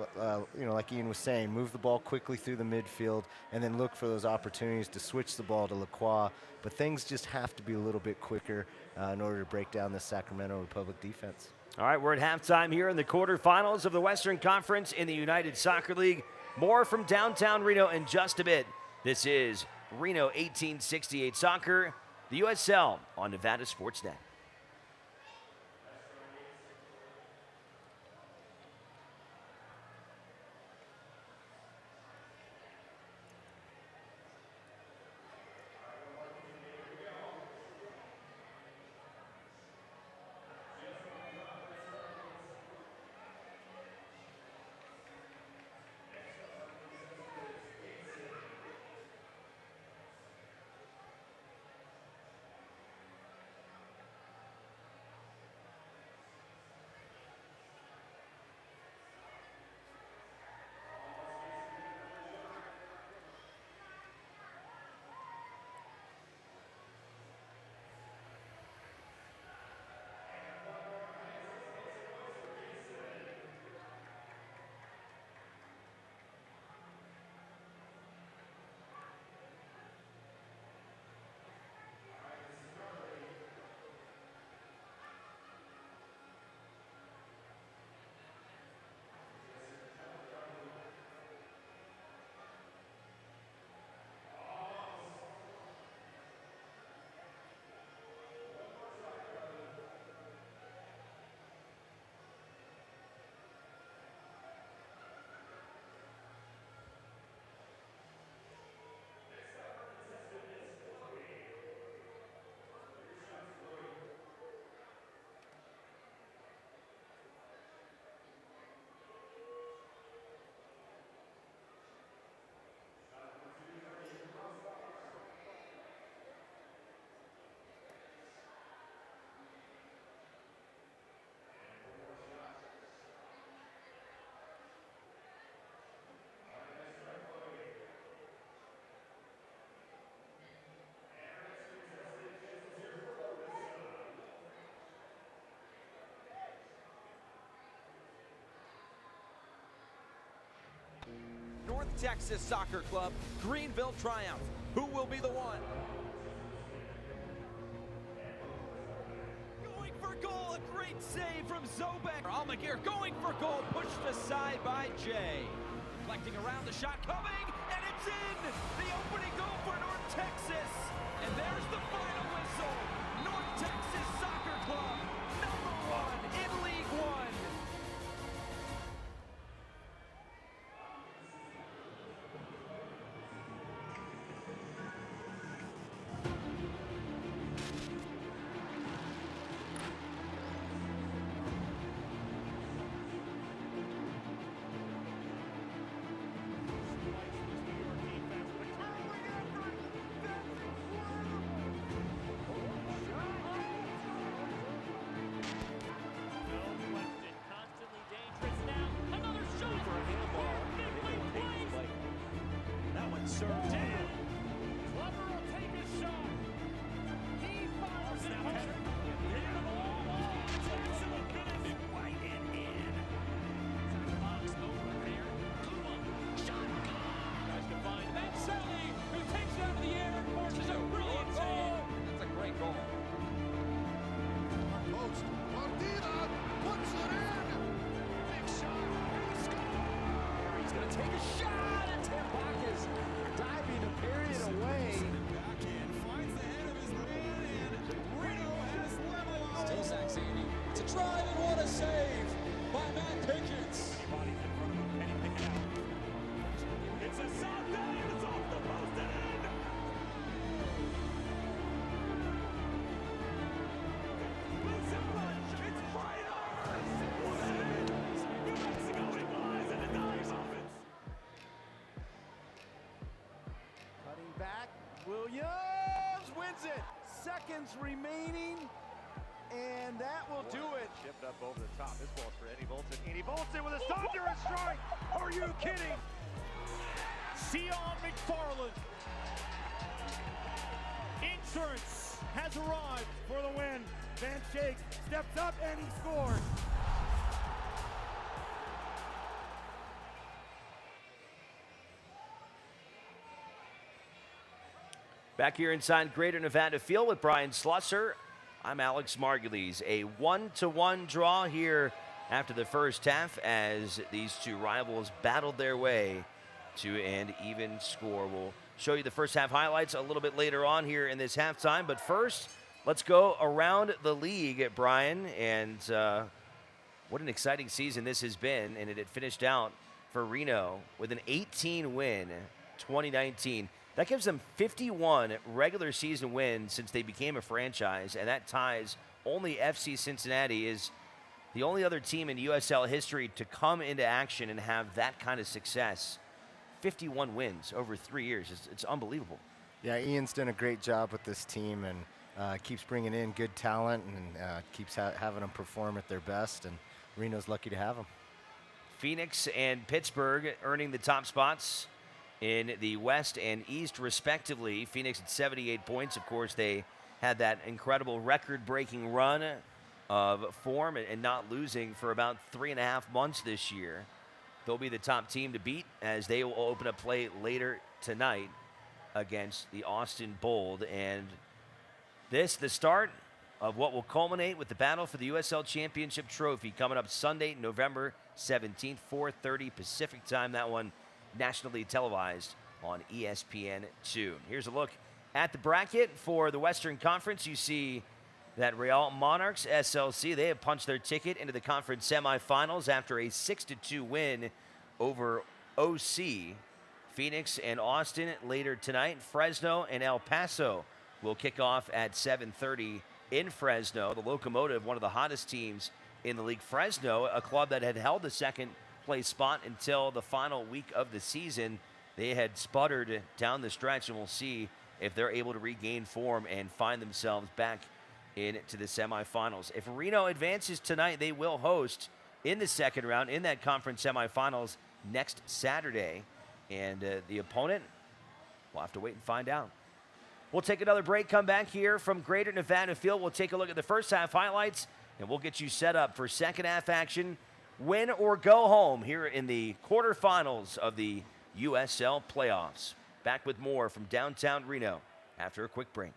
like Ian was saying, move the ball quickly through the midfield and then look for those opportunities to switch the ball to Lacroix. But things just have to be a little bit quicker in order to break down the Sacramento Republic defense. All right, we're at halftime here in the quarterfinals of the Western Conference in the United Soccer League. More from downtown Reno in just a bit. This is Reno 1868 Soccer, the USL on Nevada Sportsnet. North Texas Soccer Club, Greenville Triumph. Who will be the one? Going for goal, a great save from Zobek. Almaguer going for goal, pushed aside by Jay. Reflecting around, the shot coming, and it's in! The opening goal for North Texas. And there's the final whistle. North Texas Soccer Club, #1 in League One. Williams wins it. Seconds remaining, and that will do it. Shipped up over the top. This ball's for Eddie Bolton. Eddie Bolton with a thunderous strike. Are you kidding? Sion McFarland. Insurance has arrived for the win. Van Shake steps up and he scores. Back here inside Greater Nevada Field with Brian Slusser. I'm Alex Margulies. A 1-1 draw here after the first half as these two rivals battled their way to an even score. We'll show you the first half highlights a little bit later on here in this halftime. But first, let's go around the league, Brian. And what an exciting season this has been. And it had finished out for Reno with an 18-win 2019. That gives them 51 regular season wins since they became a franchise, and that ties only FC Cincinnati is the only other team in USL history to come into action and have that kind of success. 51 wins over 3 years. It's unbelievable. Yeah, Ian's done a great job with this team and keeps bringing in good talent and keeps having them perform at their best, and Reno's lucky to have them. Phoenix and Pittsburgh earning the top spots in the West and East, respectively. Phoenix at 78 points. Of course, they had that incredible record-breaking run of form and not losing for about 3.5 months this year. They'll be the top team to beat as they will open up play later tonight against the Austin Bold. And this, the start of what will culminate with the battle for the USL Championship Trophy coming up Sunday, November 17th, 4:30 Pacific time. That one nationally televised on ESPN2. Here's a look at the bracket for the Western Conference. You see that Real Monarchs SLC, they have punched their ticket into the conference semifinals after a 6-2 win over OC. Phoenix and Austin later tonight. Fresno and El Paso will kick off at 7:30 in Fresno. The Locomotive, one of the hottest teams in the league. Fresno, a club that had held the second place spot until the final week of the season. They had sputtered down the stretch, and we'll see if they're able to regain form and find themselves back into the semifinals. If Reno advances tonight, they will host in the second round in that conference semifinals next Saturday. And the opponent, we'll have to wait and find out. We'll take another break, come back here from Greater Nevada Field. We'll take a look at the first half highlights, and we'll get you set up for second half action. Win or go home here in the quarterfinals of the USL playoffs. Back with more from downtown Reno after a quick break.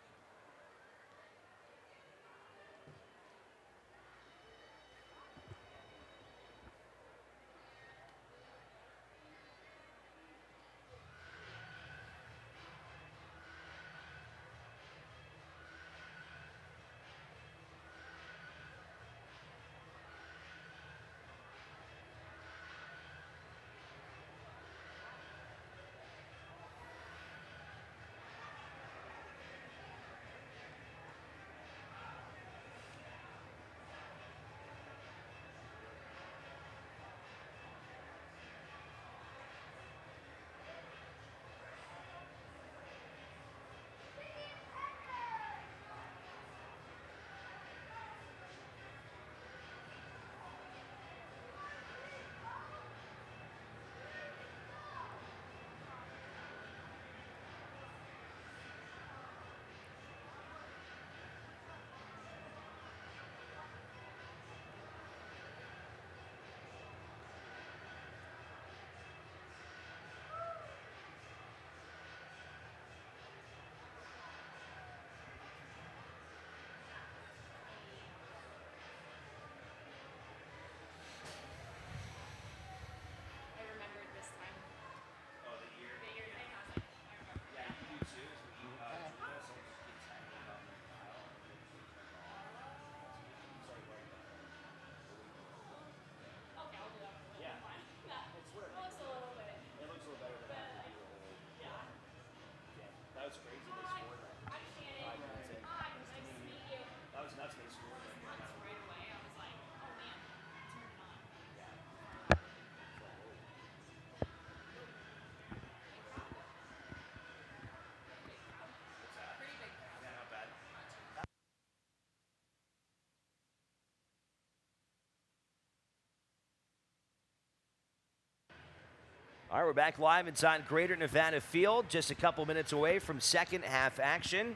All right, we're back live inside Greater Nevada Field, just a couple minutes away from second half action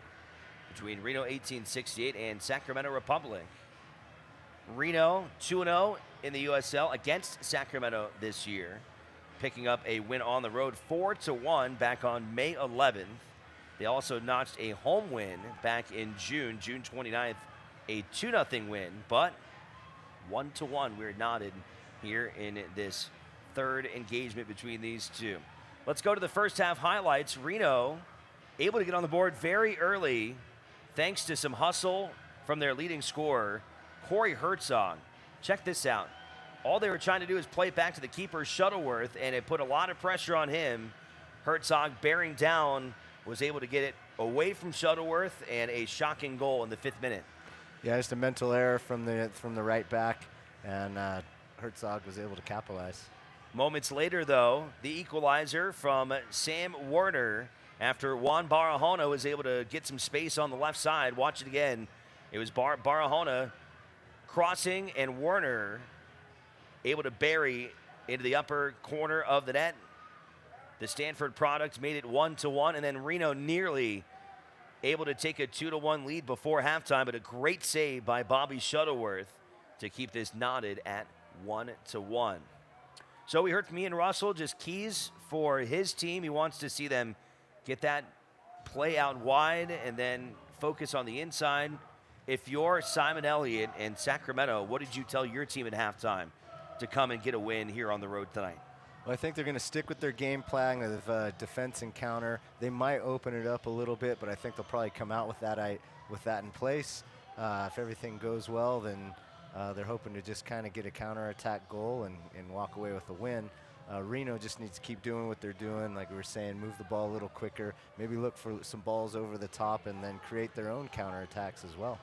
between Reno 1868 and Sacramento Republic. Reno 2-0 in the USL against Sacramento this year, picking up a win on the road 4-1 back on May 11th. They also notched a home win back in June 29th, a 2-0 win, but 1-1 we're knotted here in this third engagement between these two. Let's go to the first half highlights. Reno able to get on the board very early thanks to some hustle from their leading scorer, Corey Herzog. Check this out. All they were trying to do is play it back to the keeper, Shuttleworth, and it put a lot of pressure on him. Herzog, bearing down, was able to get it away from Shuttleworth, and a shocking goal in the 5th minute. Yeah, just a mental error from the right back, and Herzog was able to capitalize. Moments later, though, the equalizer from Sam Warner after Juan Barahona was able to get some space on the left side. Watch it again. It was Barahona crossing, and Warner able to bury into the upper corner of the net. The Stanford product made it 1-1, and then Reno nearly able to take a 2-1 lead before halftime, but a great save by Bobby Shuttleworth to keep this knotted at 1-1. So we heard from Ian Russell, just keys for his team. He wants to see them get that play out wide and then focus on the inside. If you're Simon Elliott and Sacramento, what did you tell your team at halftime to come and get a win here on the road tonight? Well, I think they're going to stick with their game plan of defense and counter. They might open it up a little bit, but I think they'll probably come out with that in place. If everything goes well, then they're hoping to just kind of get a counterattack goal and walk away with a win. Reno just needs to keep doing what they're doing, like we were saying, move the ball a little quicker, maybe look for some balls over the top, and then create their own counterattacks as well.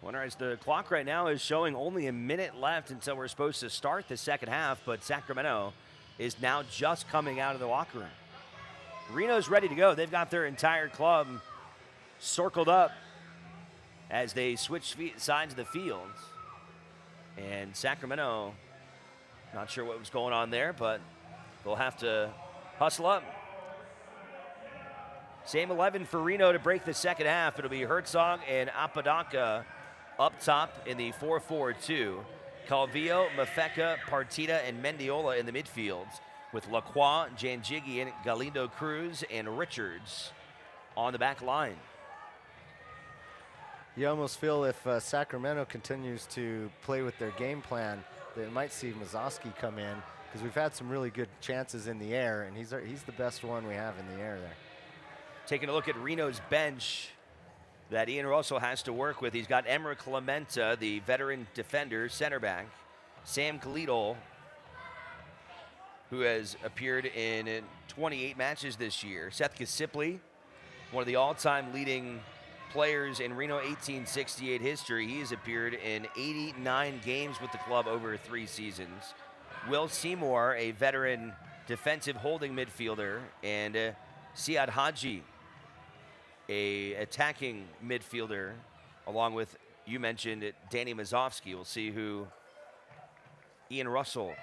Wonder, as the clock right now is showing only a minute left until we're supposed to start the second half, but Sacramento is now just coming out of the locker room. Reno's ready to go. They've got their entire club circled up as they switch sides of the field. And Sacramento, not sure what was going on there, but they'll have to hustle up. Same 11 for Reno to break the second half. It'll be Herzog and Apodaca up top in the 4-4-2. Calvillo, Mafeka, Partita, and Mendiola in the midfields, with Lacroix, Janjigian, Galindo Cruz, and Richards on the back line. You almost feel if Sacramento continues to play with their game plan, they might see Mazowski come in, because we've had some really good chances in the air, and he's the best one we have in the air there. Taking a look at Reno's bench that Ian Russell has to work with. He's got Emra Clementa, the veteran defender, center back. Sam Galidol, who has appeared in 28 matches this year. Seth Kasipli, one of the all-time leading players in Reno 1868 history. He has appeared in 89 games with the club over 3 seasons. Will Seymour, a veteran defensive holding midfielder, and Siad Haji, a attacking midfielder, along with, you mentioned it, Danny Mazowski. We'll see who Ian Russell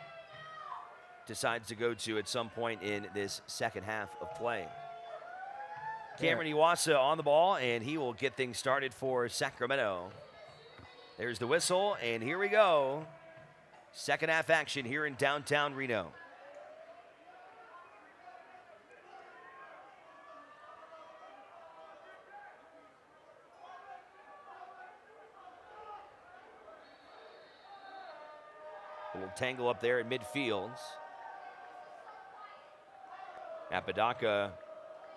decides to go to at some point in this second half of play. Cameron Iwasa on the ball, and he will get things started for Sacramento. There's the whistle, and here we go. Second half action here in downtown Reno. A little tangle up there in midfield. Apodaca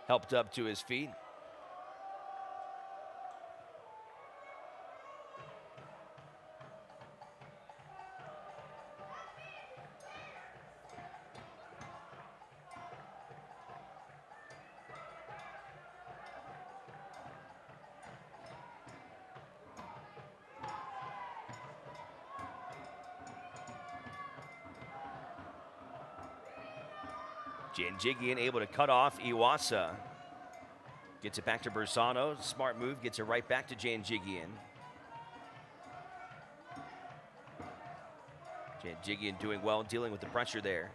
helped up to his feet. Janjigian able to cut off Iwasa. Gets it back to Bersano. Smart move, gets it right back to Janjigian. Janjigian doing well, dealing with the pressure there.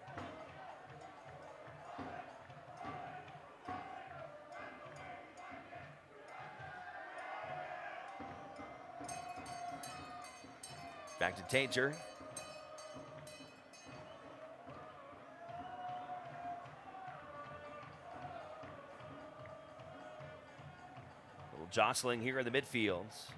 Back to Tainter. Little jostling here in the midfields.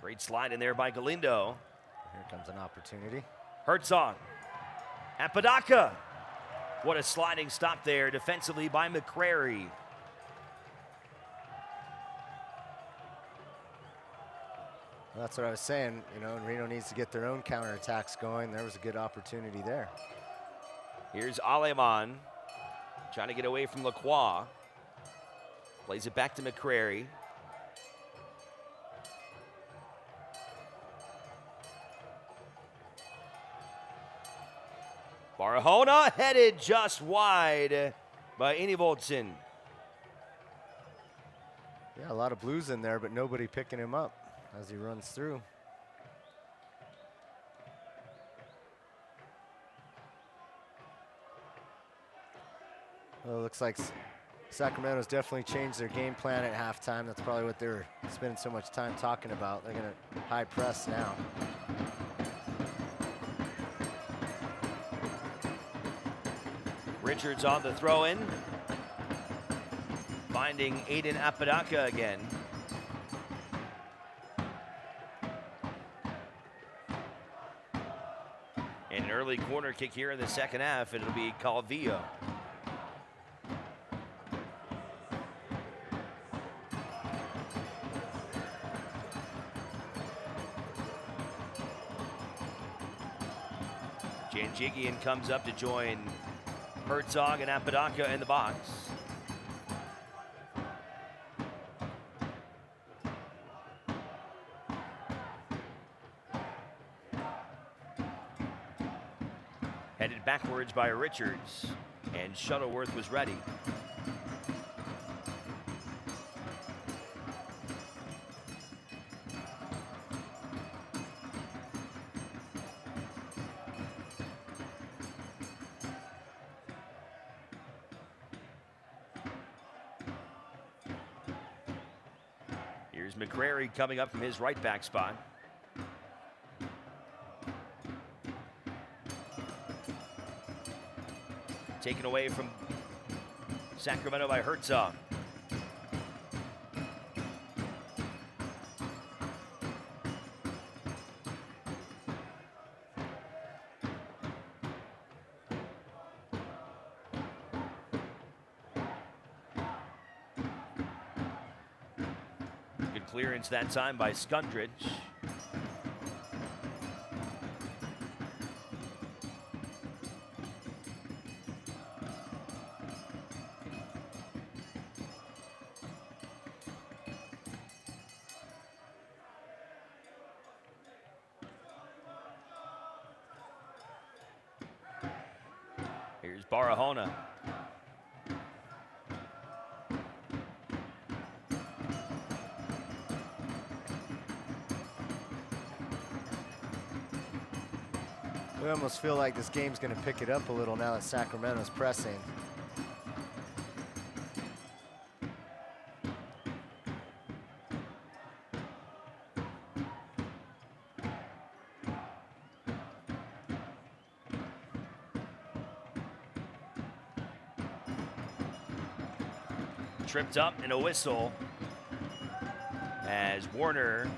Great slide in there by Galindo. Here comes an opportunity. Herzog. Apodaca. What a sliding stop there defensively by McCrary. Well, that's what I was saying. You know, Reno needs to get their own counterattacks going. There was a good opportunity there. Here's Aleman trying to get away from Lacroix. Plays it back to McCrary. Barahona headed just wide by Inivoldsen. Yeah, a lot of blues in there, but nobody picking him up as he runs through. Well, it looks like Sacramento's definitely changed their game plan at halftime. That's probably what they were spending so much time talking about. They're going to high press now. Richards on the throw-in. Finding Aiden Apodaca again. And an early corner kick here in the second half. It'll be Calvillo. Janjigian comes up to join Herzog and Apodaca in the box. Headed backwards by Richards, and Shuttleworth was ready. Here's McCrary coming up from his right back spot. Taken away from Sacramento by Herzog. Good clearance that time by Skundrich. Here's Barahona. We almost feel like this game's going to pick it up a little now that Sacramento's pressing. Tripped up and a whistle as Warner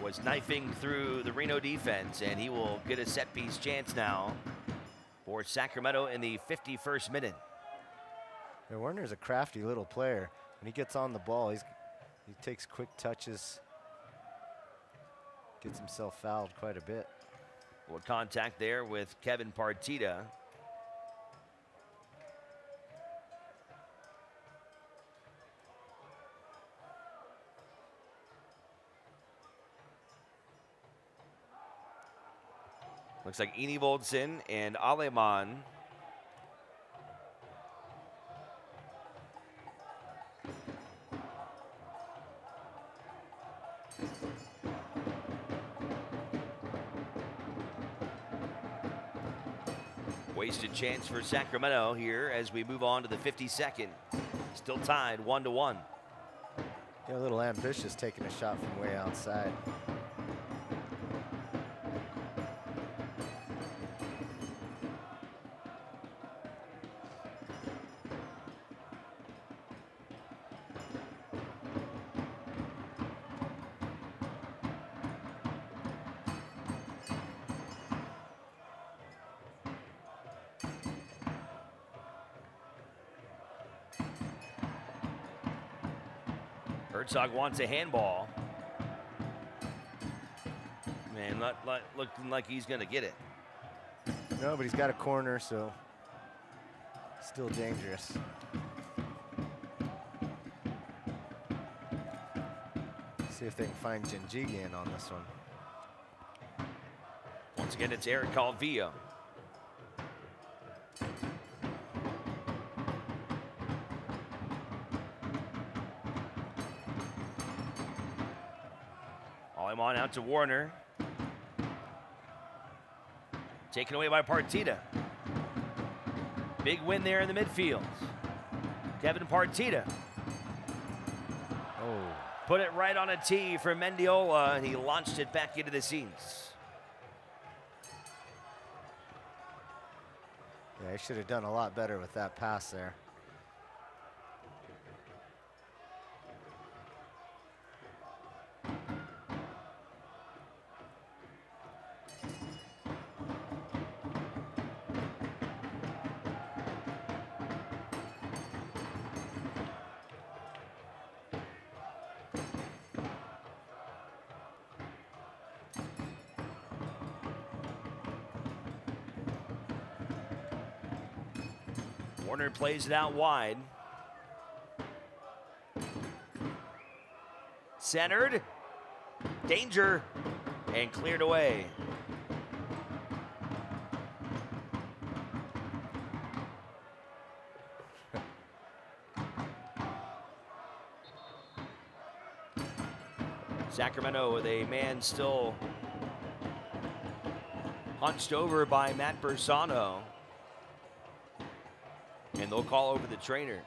was knifing through the Reno defense, and he will get a set piece chance now for Sacramento in the 51st minute. Yeah, Warner's a crafty little player. When he gets on the ball, he takes quick touches, gets himself fouled quite a bit. Well, contact there with Kevin Partita. Looks like Inivoldsen and Aleman. Wasted chance for Sacramento here as we move on to the 52nd. Still tied 1-1. Yeah, a little ambitious taking a shot from way outside. Herzog wants a handball. Man, looking like he's going to get it. No, but he's got a corner, so still dangerous. See if they can find Janjigian on this one. Once again, it's Eric Calvillo. On out to Warner. Taken away by Partita. Big win there in the midfield. Kevin Partita. Oh. Put it right on a tee for Mendiola, and he launched it back into the seats. Yeah, he should have done a lot better with that pass there. Warner plays it out wide. Centered. Danger. And cleared away. Sacramento with a man still hunched over by Matt Bersano. And they'll call over the trainer.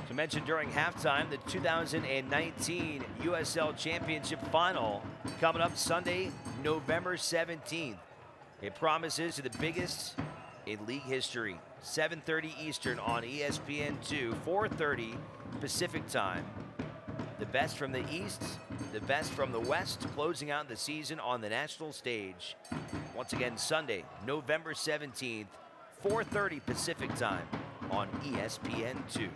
To mention during halftime, the 2019 USL Championship Final coming up Sunday, November 17th. It promises to the biggest in league history. 7:30 Eastern on ESPN2, 4:30 Pacific time. The best from the East, the best from the West, closing out the season on the national stage. Once again, Sunday, November 17th, 4:30 Pacific time on ESPN2.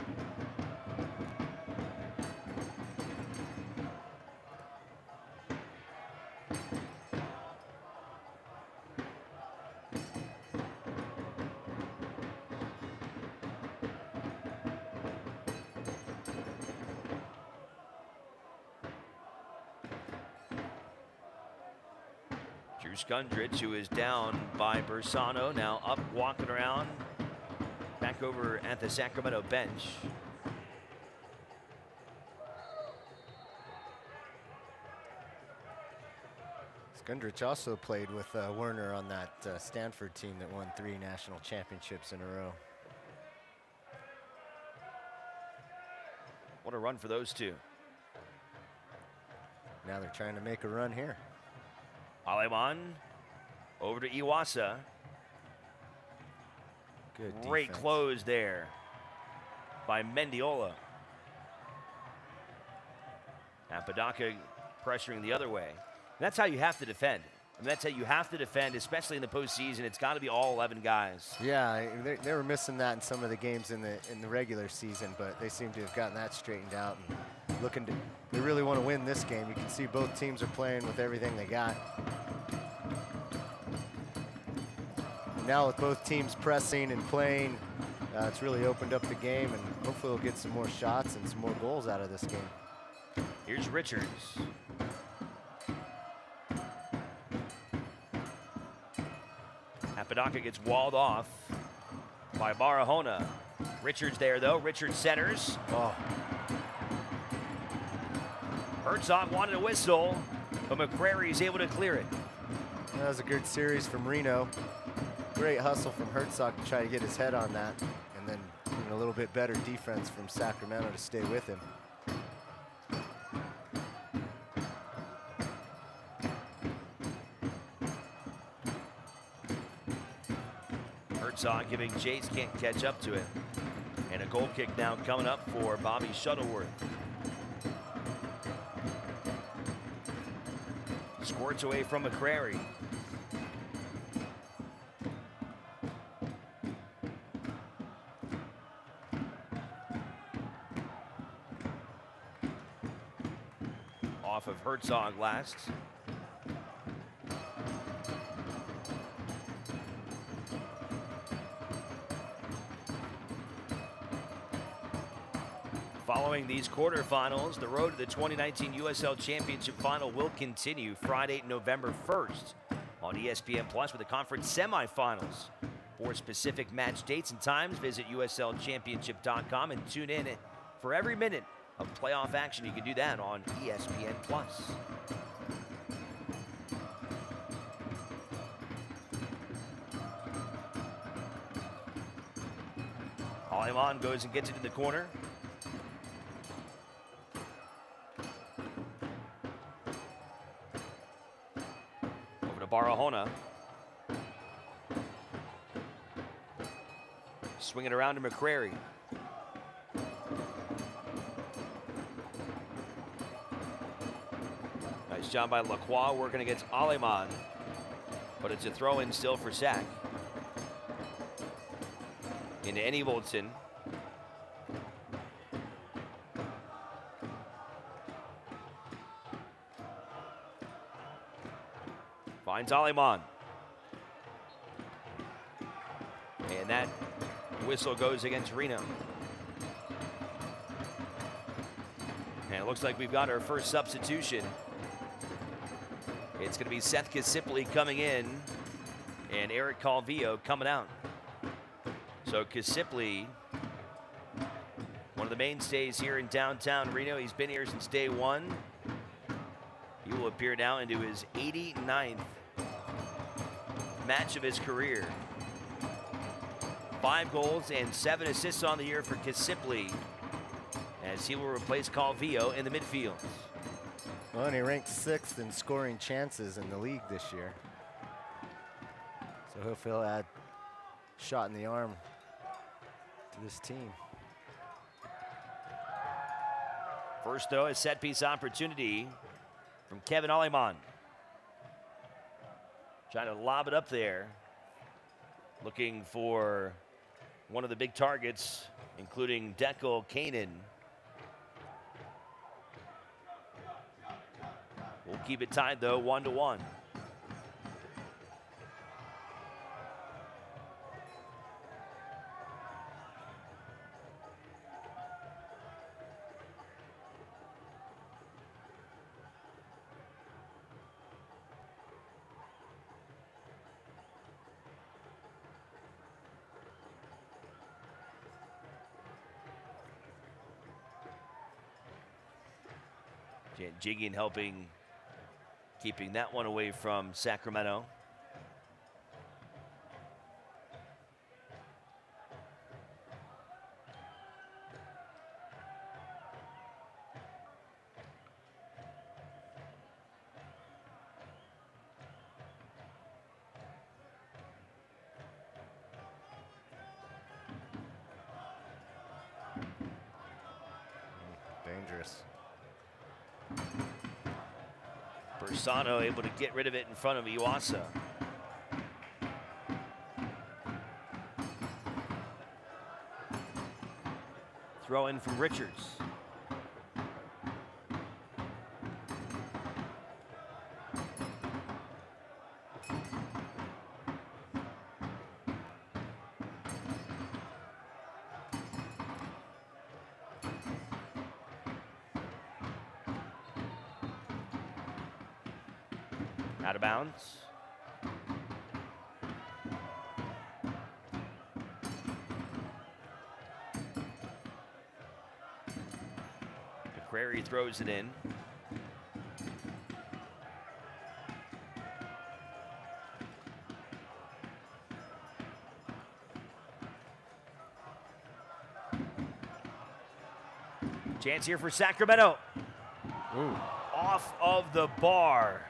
Skundrich, who is down by Bersano, now up, walking around, back over at the Sacramento bench. Skundrich also played with Werner on that Stanford team that won 3 national championships in a row. What a run for those two. Now they're trying to make a run here. Aleman over to Iwasa. Good Great defense. Close there by Mendiola. Apodaca pressuring the other way. And that's how you have to defend. I mean, that's how you have to defend, especially in the postseason. It's got to be all 11 guys. Yeah, they were missing that in some of the games in the regular season, but they seem to have gotten that straightened out and looking to. They really want to win this game. You can see both teams are playing with everything they got. Now with both teams pressing and playing, it's really opened up the game, and hopefully we'll get some more shots and some more goals out of this game. Here's Richards. Apodaca gets walled off. by Barahona. Richards there, though. Richards centers. Oh, Herzog wanted a whistle, but McCrary is able to clear it. that was a good series from Reno. Great hustle from Herzog to try to get his head on that, and then even a little bit better defense from Sacramento to stay with him. Herzog giving chase, can't catch up to it. And a goal kick now coming up for Bobby Shuttleworth. Squirts away from McCrary. Off of Herzog last. Following these quarterfinals, the road to the 2019 USL Championship Final will continue Friday, November 1st on ESPN Plus with the conference semifinals. For specific match dates and times, visit uslchampionship.com and tune in for every minute of playoff action. You can do that on ESPN Plus. Aleman goes and gets it in the corner. Barahona. Swing it around to McCrary. Nice job by Lacroix working against Aleman. But it's a throw-in still for Sac. Into Enevoldsen. Finds Aleman. And that whistle goes against Reno. And it looks like we've got our first substitution. It's going to be Seth Kisipli coming in and Eric Calvillo coming out. So Kisipli, one of the mainstays here in downtown Reno. He's been here since day one. He will appear now into his 89th match of his career. 5 goals and 7 assists on the year for Kisipli, as he will replace Calvillo in the midfield. Well, and he ranked 6th in scoring chances in the league this year. So he'll add shot in the arm to this team. First, though, a set-piece opportunity from Kevin Aleman. Trying to lob it up there. Looking for one of the big targets, including Dekel Kanan. We'll keep it tied, though, 1-1. Jigging helping, keeping that one away from Sacramento. Dangerous. Bersano able to get rid of it in front of Iwasa. Throw in from Richards. Out of bounds. Prairie throws it in. Chance here for Sacramento. Ooh. Off of the bar.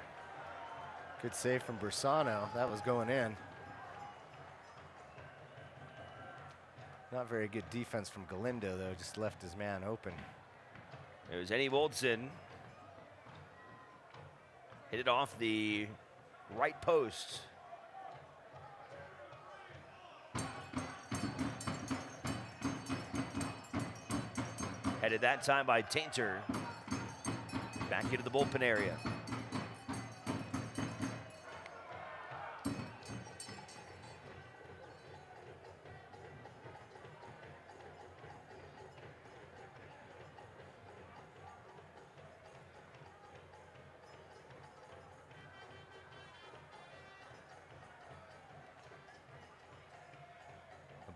Good save from Bersano. That was going in. Not very good defense from Galindo, though. Just left his man open. It was Eddie Woldson. Hit it off the right post. Headed that time by Tainter. Back into the bullpen area.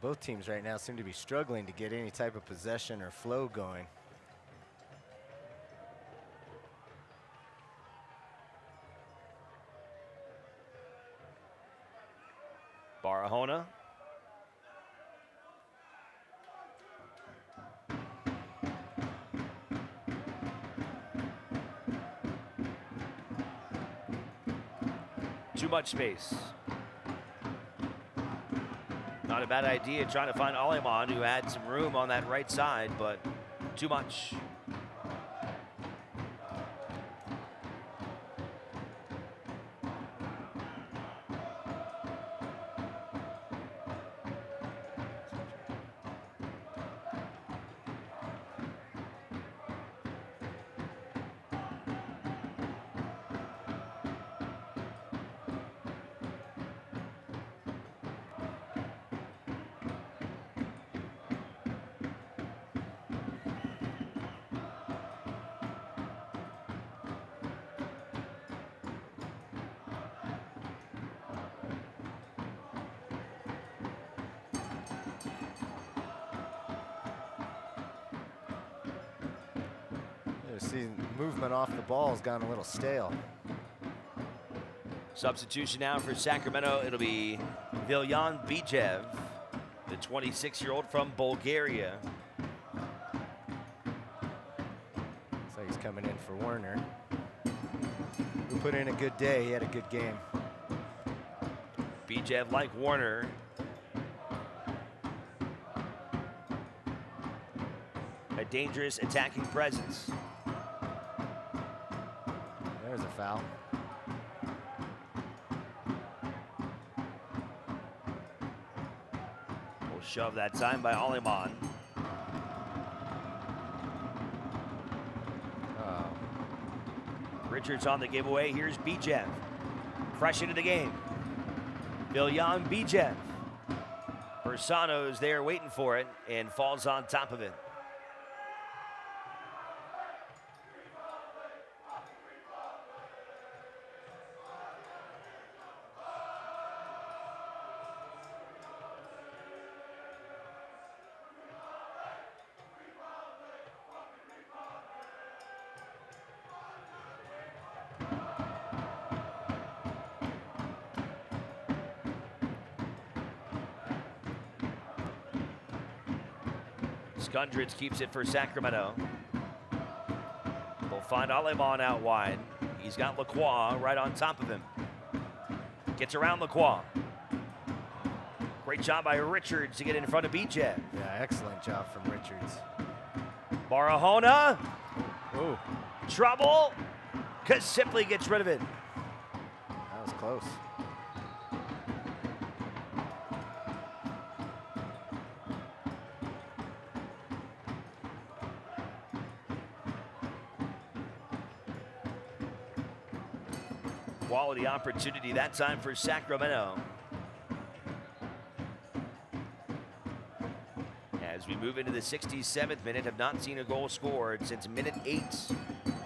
Both teams right now seem to be struggling to get any type of possession or flow going. Barahona. Too much space. Not a bad idea trying to find Aleman, who had some room on that right side, but too much. See, movement off the ball has gone a little stale. Substitution now for Sacramento. It'll be Viljan Bijev, the 26-year-old from Bulgaria. So he's coming in for Werner, who put in a good day. He had a good game. Bijev, like Warner, a dangerous attacking presence. There's a foul. We'll shove that time by Aleman. Oh. Richards on the giveaway. Here's Bijev. Fresh into the game. Viljan Bijev. Bersano's there waiting for it and falls on top of it. Skundrits keeps it for Sacramento. They'll find Aleman out wide. He's got Lacroix right on top of him. Gets around Lacroix. Great job by Richards to get in front of Bijev. Yeah, excellent job from Richards. Barahona. Ooh, Trouble. Kasipli gets rid of it. that was close. Quality opportunity that time for Sacramento. As we move into the 67th minute, have not seen a goal scored since minute 8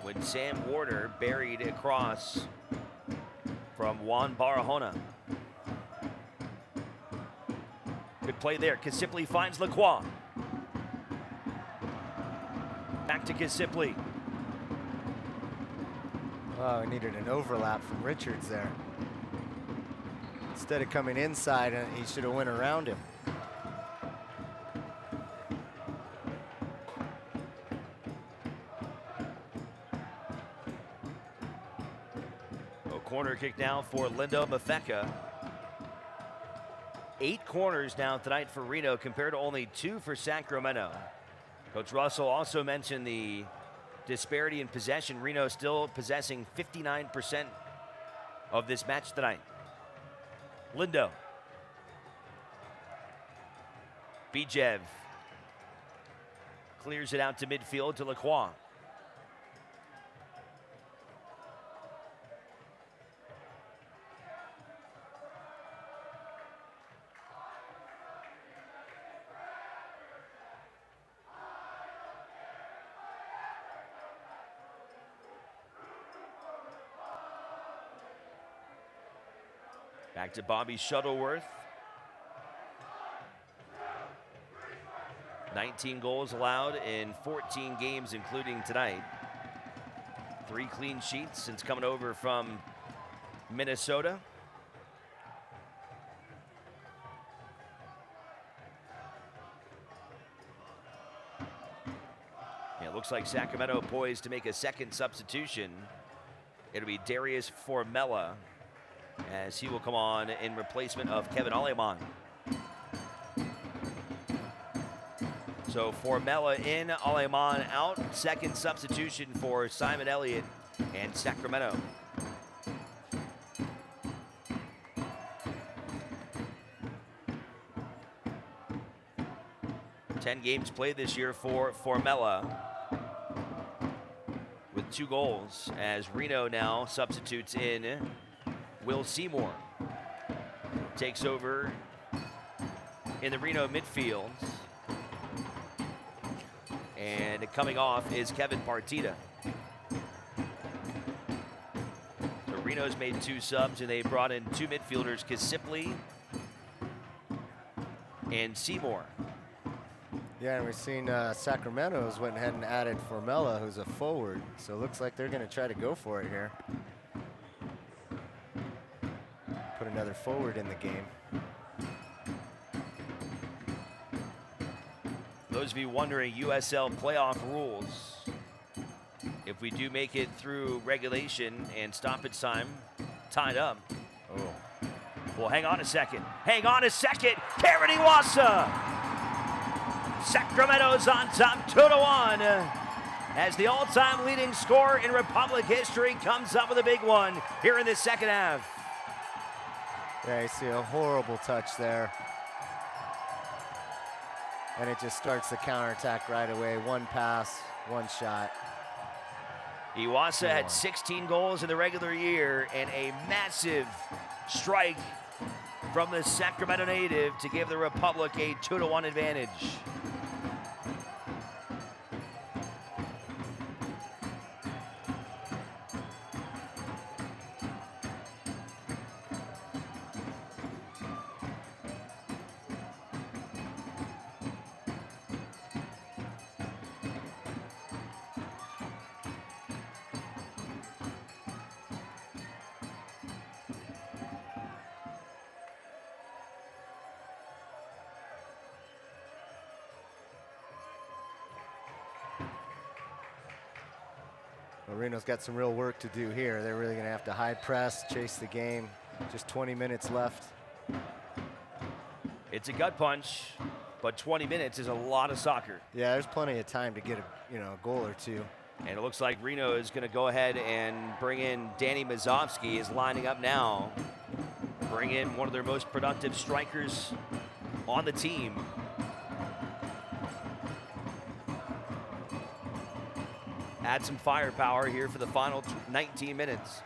when Sam Warner buried across from Juan Barahona. Good play there. Kasipli finds Lacroix. Back to Kasipli. Oh, we needed an overlap from Richards there. Instead of coming inside, he should have went around him. A corner kick now for Lindo Mafeka. 8 corners now tonight for Reno compared to only 2 for Sacramento. Coach Russell also mentioned the disparity in possession. Reno still possessing 59% of this match tonight. Lindo. Bijev clears it out to midfield to Lacroix. Back to Bobby Shuttleworth. 19 goals allowed in 14 games, including tonight. 3 clean sheets since coming over from Minnesota. Yeah, it looks like Sacramento poised to make a second substitution. It'll be Darius Formella, as he will come on in replacement of Kevin Aleman. So Formella in, Aleman out. Second substitution for Simon Elliott and Sacramento. Ten games played this year for Formella, with 2 goals, as Reno now substitutes in Will Seymour. Takes over in the Reno midfield. And coming off is Kevin Partita. So Reno's made 2 subs, and they brought in 2 midfielders, Kisipli and Seymour. Yeah, and we've seen Sacramento's went ahead and added Formella, who's a forward. So it looks like they're going to try to go for it here. Put another forward in the game. Those of you wondering, USL playoff rules. If we do make it through regulation and stoppage time, tied up. Oh. Well, hang on a second. Hang on a second. Karen Iwasa. Sacramento's on top 2-1. As the all-time leading scorer in Republic history comes up with a big one here in the second half. Yeah, you see a horrible touch there. And it just starts the counterattack right away. 1 pass, 1 shot. Iwasa had 16 goals in the regular year and a massive strike from the Sacramento native to give the Republic a 2-1 advantage. Reno's got some real work to do here. They're really going to have to high press, chase the game. Just 20 minutes left. It's a gut punch, but 20 minutes is a lot of soccer. Yeah, there's plenty of time to get a goal or 2. And it looks like Reno is going to go ahead and bring in Danny Mazovsky, is lining up now. Bring in one of their most productive strikers on the team. Add some firepower here for the final 19 minutes.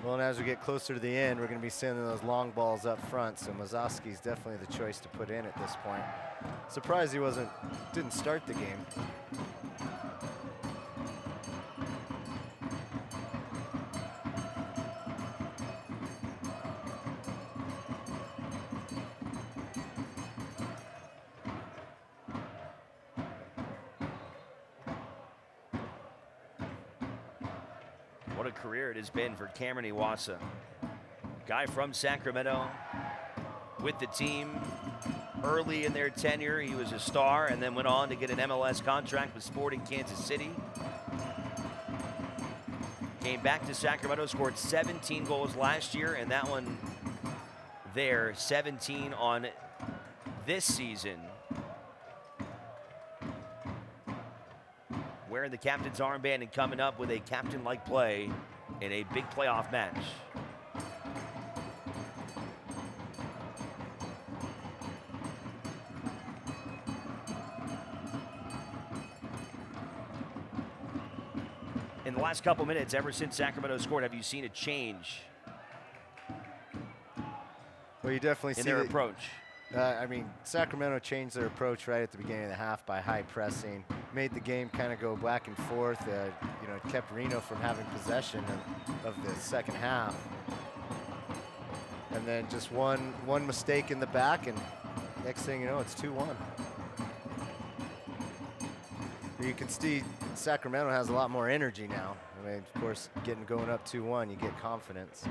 Well, and as we get closer to the end, we're going to be sending those long balls up front, so Mazowski's definitely the choice to put in at this point. Surprised he didn't start the game. What a career it has been for Cameron Iwasa. Guy from Sacramento with the team early in their tenure. He was a star and then went on to get an MLS contract with Sporting Kansas City. Came back to Sacramento, scored 17 goals last year, and that one there, 17 on this season. Wearing the captain's armband and coming up with a captain-like play in a big playoff match. In the last couple minutes, ever since Sacramento scored, have you seen a change Well, you definitely see in their that- approach? I mean, Sacramento changed their approach right at the beginning of the half by high pressing, made the game kind of go back and forth. You know, it kept Reno from having possession of the second half. And then just one mistake in the back, and next thing you know, it's 2-1. You can see Sacramento has a lot more energy now. I mean, of course, going up 2-1, you get confidence.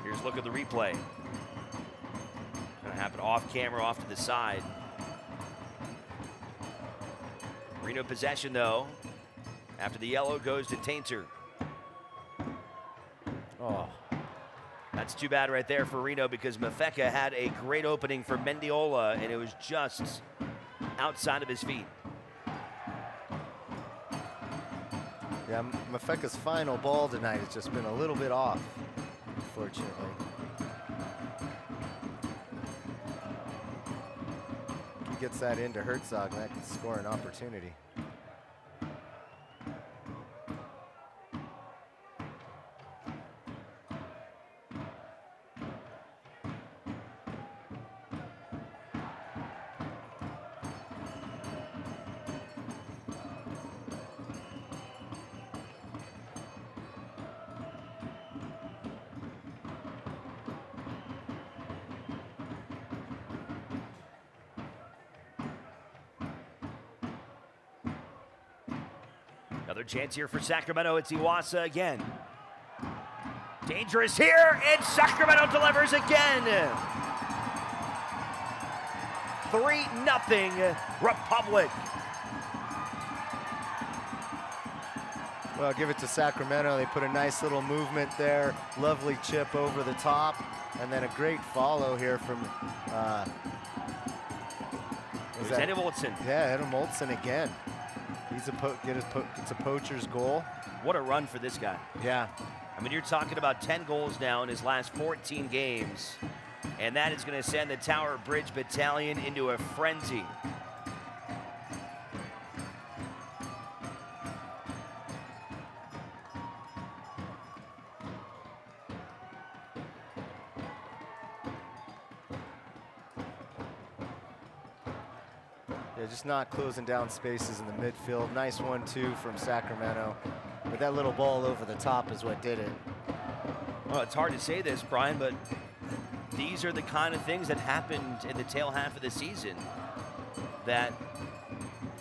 Here's a look at the replay. Gonna happen off camera, off to the side. Reno possession though. After the yellow goes to Tainter. Oh, That's too bad right there for Reno because Mafeka had a great opening for Mendiola and it was just outside of his feet. yeah, Mafeka's final ball tonight has just been a little bit off, unfortunately. He gets that into Herzog, and that can score an opportunity. Another chance here for Sacramento. It's Iwasa again. Dangerous here, and Sacramento delivers again. 3-0 Republic. Well, give it to Sacramento. They put a nice little movement there. Lovely chip over the top. And then a great follow here from... It was Eddie Olsen. Yeah, Adam Olsen again. He's it's a poacher's goal. What a run for this guy. Yeah. I mean, you're talking about 10 goals now in his last 14 games. And that is going to send the Tower Bridge Battalion into a frenzy. Yeah, just not closing down spaces in the midfield. Nice 1-2 from Sacramento. But that little ball over the top is what did it. Well, it's hard to say this, Brian, but these are the kind of things that happened in the tail half of the season that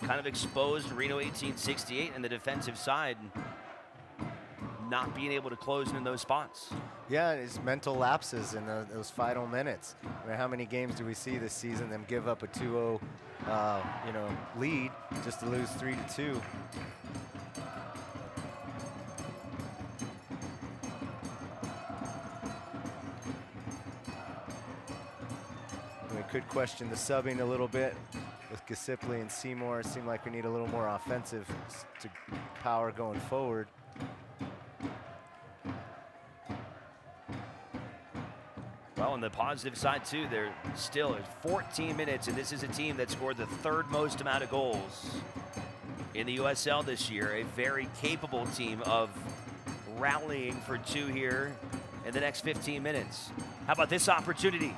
kind of exposed Reno 1868 and the defensive side not being able to close in those spots. Yeah, it's mental lapses in those final minutes. I mean, how many games do we see this season them give up a 2-0 lead just to lose 3-2? We could question the subbing a little bit with Gasipli and Seymour. It seemed like we need a little more offensive to power going forward. Well, on the positive side, too, they're still at 14 minutes, and this is a team that scored the third most amount of goals in the USL this year. A very capable team of rallying for two here in the next 15 minutes. How about this opportunity?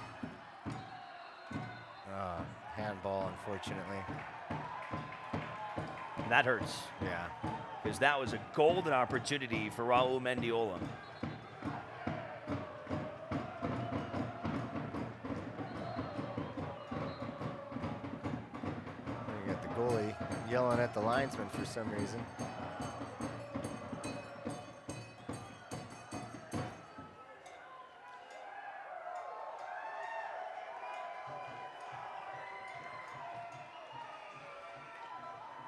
Handball, unfortunately. That hurts. Yeah. Because that was a golden opportunity for Raul Mendiola. goalie yelling at the linesman for some reason.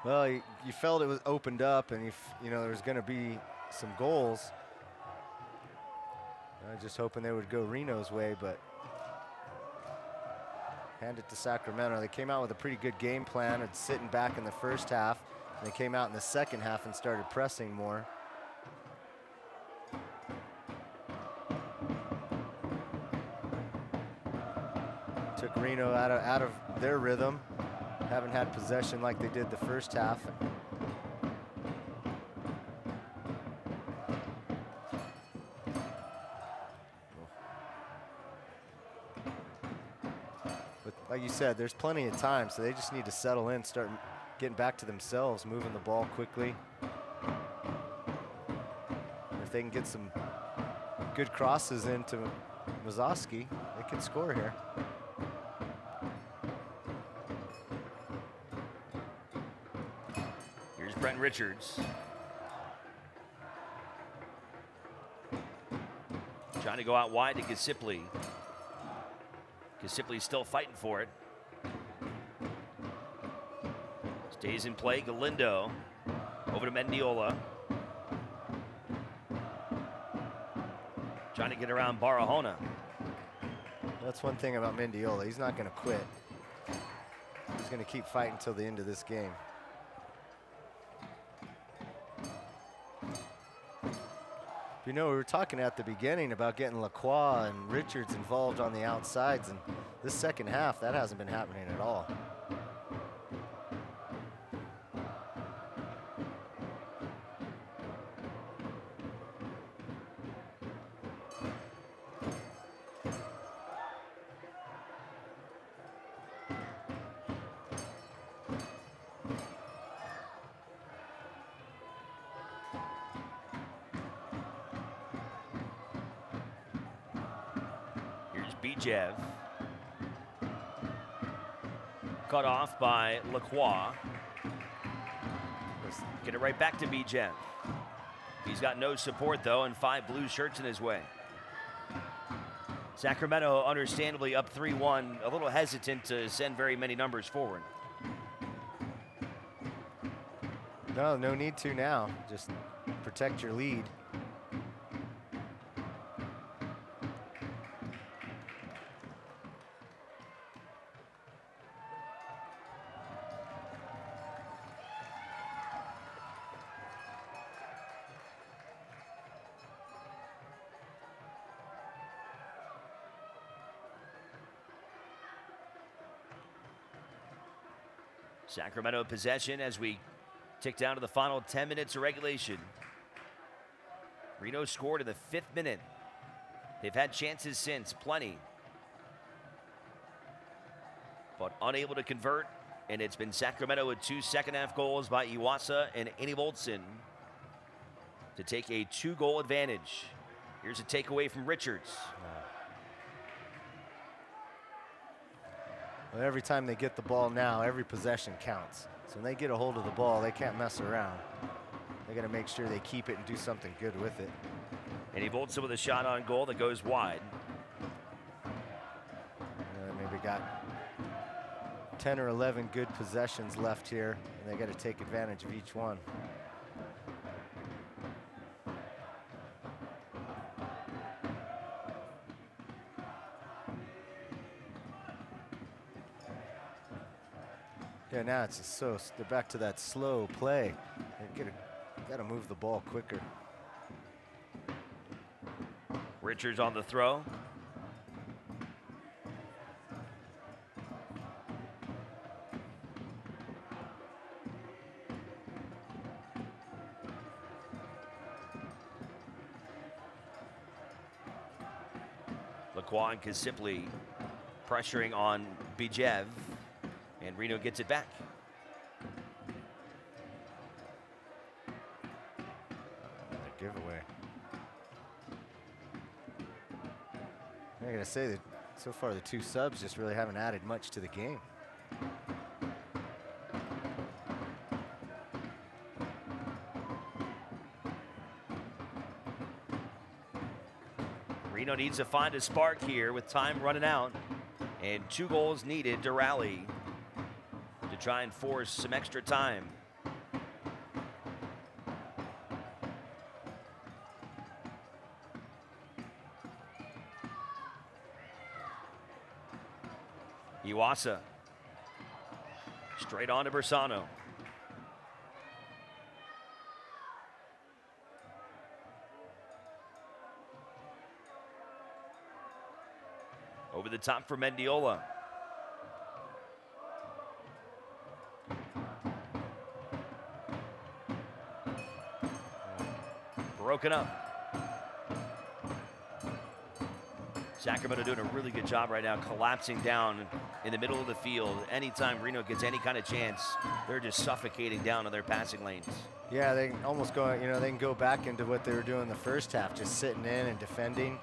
Well, you felt it was opened up, and you know there was going to be some goals. I was just hoping they would go Reno's way, but hand it to Sacramento. They came out with a pretty good game plan and sitting back in the first half. And they came out in the second half and started pressing more. Took Reno out of their rhythm. Haven't had possession like they did the first half. But like you said, there's plenty of time, so they just need to settle in, start getting back to themselves, moving the ball quickly. If they can get some good crosses into Mazoski, they can score here. Brent Richards. Trying to go out wide to Gisipli. Gisipli's still fighting for it. Stays in play, Galindo. Over to Mendiola. Trying to get around Barahona. That's one thing about Mendiola. He's not going to quit. He's going to keep fighting until the end of this game. You know, we were talking at the beginning about getting Lacroix and Richards involved on the outsides, and this second half, that hasn't been happening at all. Bijev. Cut off by Lacroix. Get it right back to Bijev. He's got no support, though, and 5 blue shirts in his way. Sacramento, understandably, up 3-1, a little hesitant to send very many numbers forward. No need to now. Just protect your lead. Sacramento possession as we tick down to the final 10 minutes of regulation. Reno scored in the 5th minute. They've had chances since, plenty. But unable to convert, and it's been Sacramento with 2 second-half goals by Iwasa and Enivoltson to take a 2-goal advantage. Here's a takeaway from Richards. Well, every time they get the ball now, every possession counts. So when they get a hold of the ball, they can't mess around. They got to make sure they keep it and do something good with it. And he bolts it with a shot on goal that goes wide. Maybe got 10 or 11 good possessions left here, and they got to take advantage of each one. Yeah, now it's just they're back to that slow play. They got to move the ball quicker. Richards on the throw. Lacroix and Gisipli pressuring on Bijev. And Reno gets it back. Another giveaway. I gotta say that so far the 2 subs just really haven't added much to the game. Reno needs to find a spark here with time running out and 2 goals needed to rally to try and force some extra time. Iwasa. Straight on to Bersano. Over the top for Mendiola. Broken up. Sacramento doing a really good job right now collapsing down in the middle of the field. Anytime Reno gets any kind of chance, they're just suffocating down on their passing lanes. Yeah, they can almost go, you know, they can go back into what they were doing the first half, just sitting in and defending.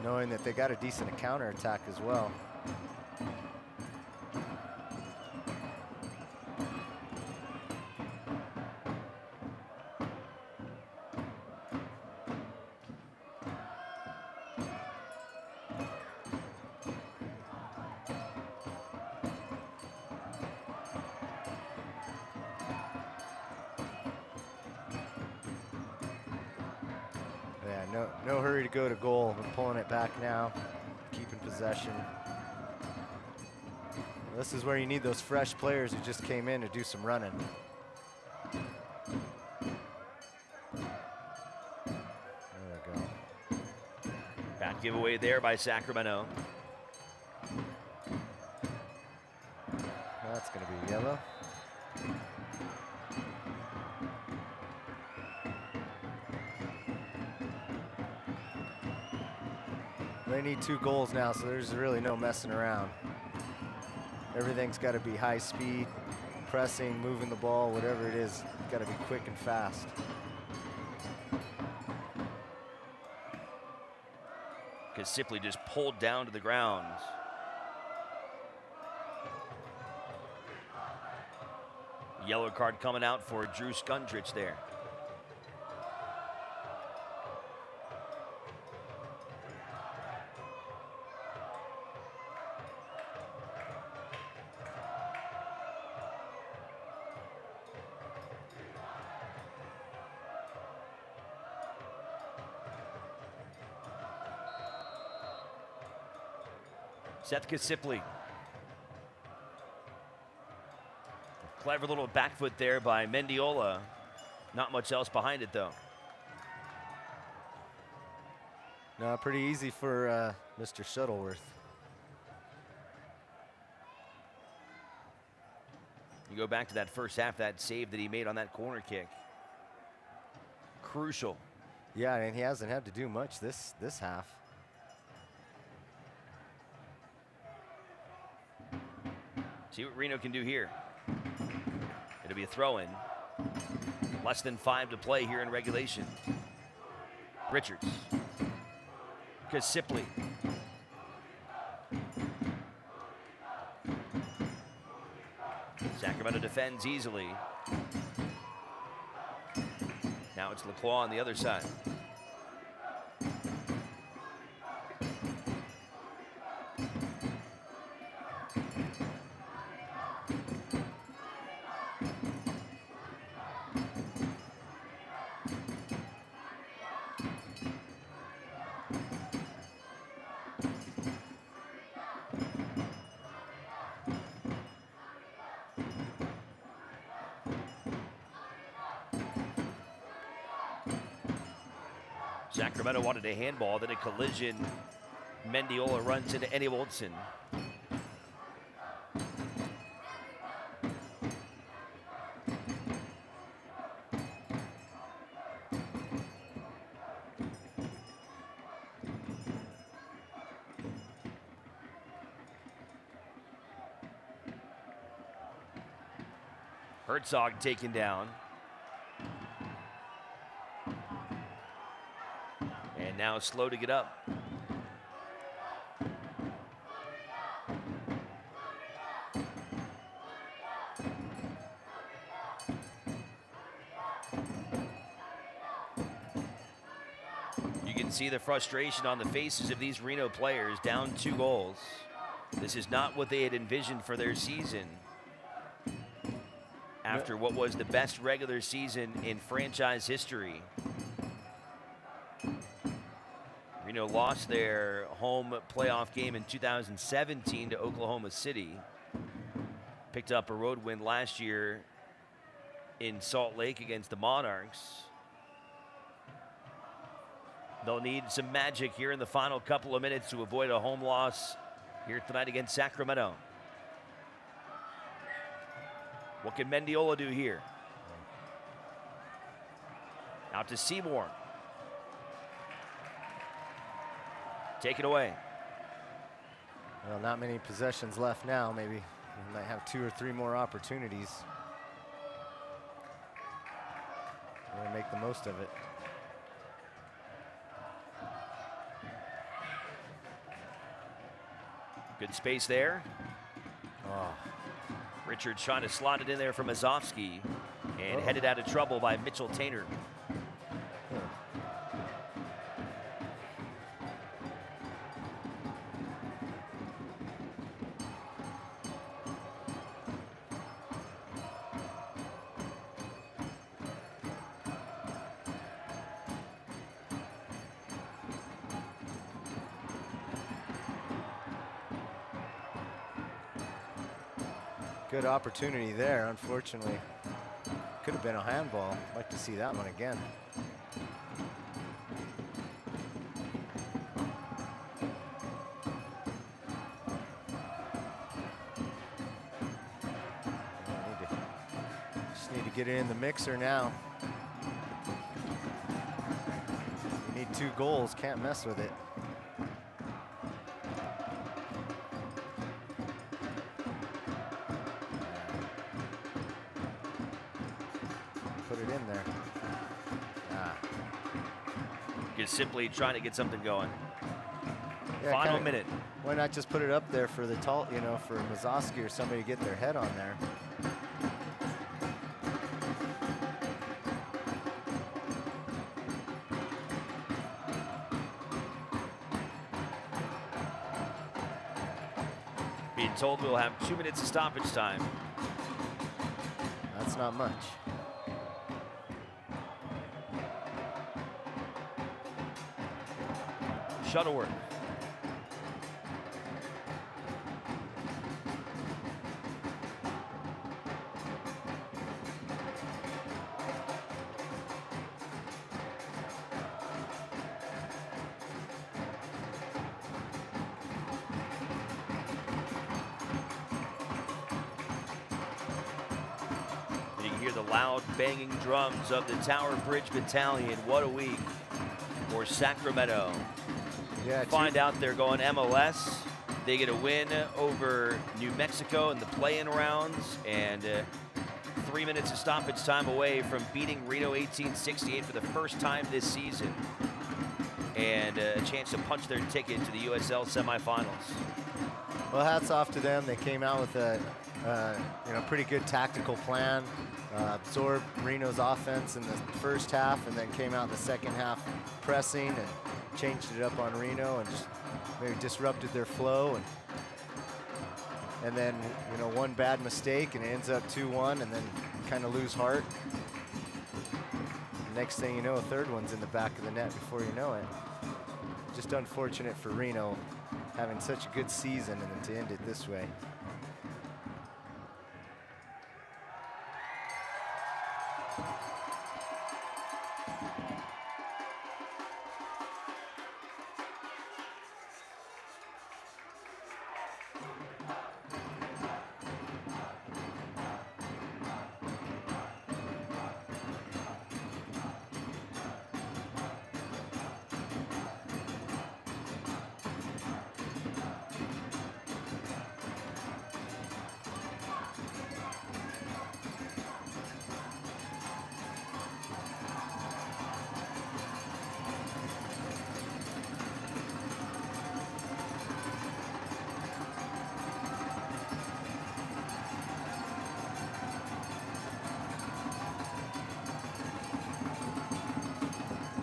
Knowing that they got a decent counterattack as well. No hurry to go to goal. We're pulling it back now, keeping possession. This is where you need those fresh players who just came in to do some running. There we go. Bad giveaway there by Sacramento. That's going to be yellow. They need 2 goals now, so there's really no messing around. Everything's got to be high speed, pressing, moving the ball, whatever it is, it's got to be quick and fast. Because simply just pulled down to the ground. Yellow card coming out for Drew Skundrich there. Seth Kasipley. Clever little back foot there by Mendiola. Not much else behind it, though. No, pretty easy for Mr. Shuttleworth. You go back to that first half, that save that he made on that corner kick. Crucial. Yeah, and he hasn't had to do much this half. See what Reno can do here. It'll be a throw-in. Less than 5 to play here in regulation. Richards. Kasipley. Sacramento defends easily. Now it's Lacroix on the other side. Sacramento wanted a handball, then a collision. Mendiola runs into Eddie Woldson. Herzog taken down. And now slow to get up. can see the frustration on the faces of these Reno players, down 2 goals. This is not what they had envisioned for their season after what was the best regular season in franchise history. Reno lost their home playoff game in 2017 to Oklahoma City. Picked up a road win last year in Salt Lake against the Monarchs. They'll need some magic here in the final couple of minutes to avoid a home loss here tonight against Sacramento. What can Mendiola do here? Out to Seymour. Take it away. Well, not many possessions left now. Maybe we might have 2 or 3 more opportunities. We're gonna make the most of it. Good space there. Oh. Richard trying to slot it in there from Azovsky and headed out of trouble by Mitchell Tainer. Good opportunity there, unfortunately. Could have been a handball. I'd like to see that one again. Just need to get it in the mixer now. You need 2 goals, can't mess with it. Simply trying to get something going. Yeah, Final minute. Why not just put it up there for the tall, you know, for Mazowski or somebody to get their head on there? Being told we'll have 2 minutes of stoppage time. That's not much. Shuttleworth. You can hear the loud banging drums of the Tower Bridge Battalion. What a week for Sacramento. Yeah, Find out they're going MLS. They get a win over New Mexico in the play-in rounds, and 3 minutes of stoppage time away from beating Reno 1868 for the first time this season, and a chance to punch their ticket to the USL semifinals. Well, hats off to them. They came out with a pretty good tactical plan, absorbed Reno's offense in the first half, and then came out in the second half pressing and changed it up on Reno and just maybe disrupted their flow, and then one bad mistake and it ends up 2-1, and then kind of lose heart. Next thing you know, a third one's in the back of the net before you know it. Just unfortunate for Reno having such a good season and then to end it this way.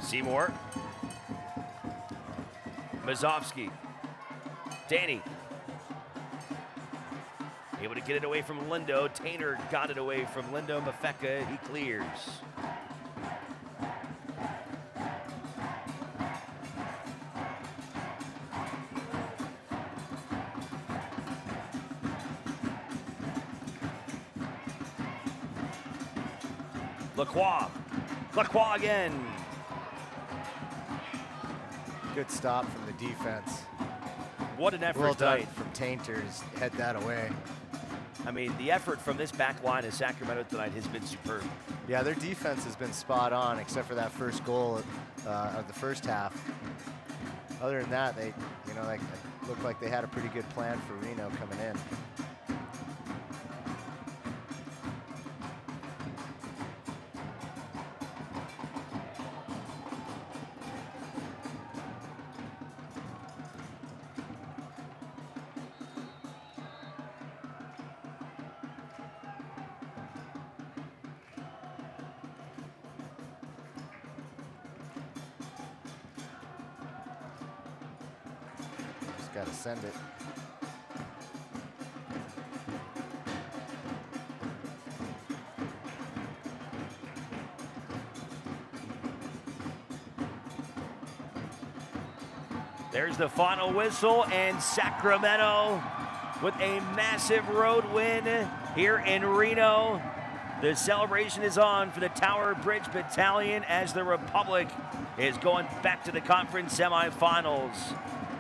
Seymour Mazovsky. Danny. Able to get it away from Lindo. Tainer got it away from Lindo. Mafeka, he clears. Lacroix again. Good stop from the defense. What an effort Well done tonight from Tainters. Head that away. I mean, the effort from this back line of Sacramento tonight has been superb. Yeah, their defense has been spot on, except for that first goal of the first half. Other than that, they, like, looked like they had a pretty good plan for Reno coming in. Got to send it. There's the final whistle, and Sacramento with a massive road win here in Reno. The celebration is on for the Tower Bridge Battalion as the Republic is going back to the conference semifinals.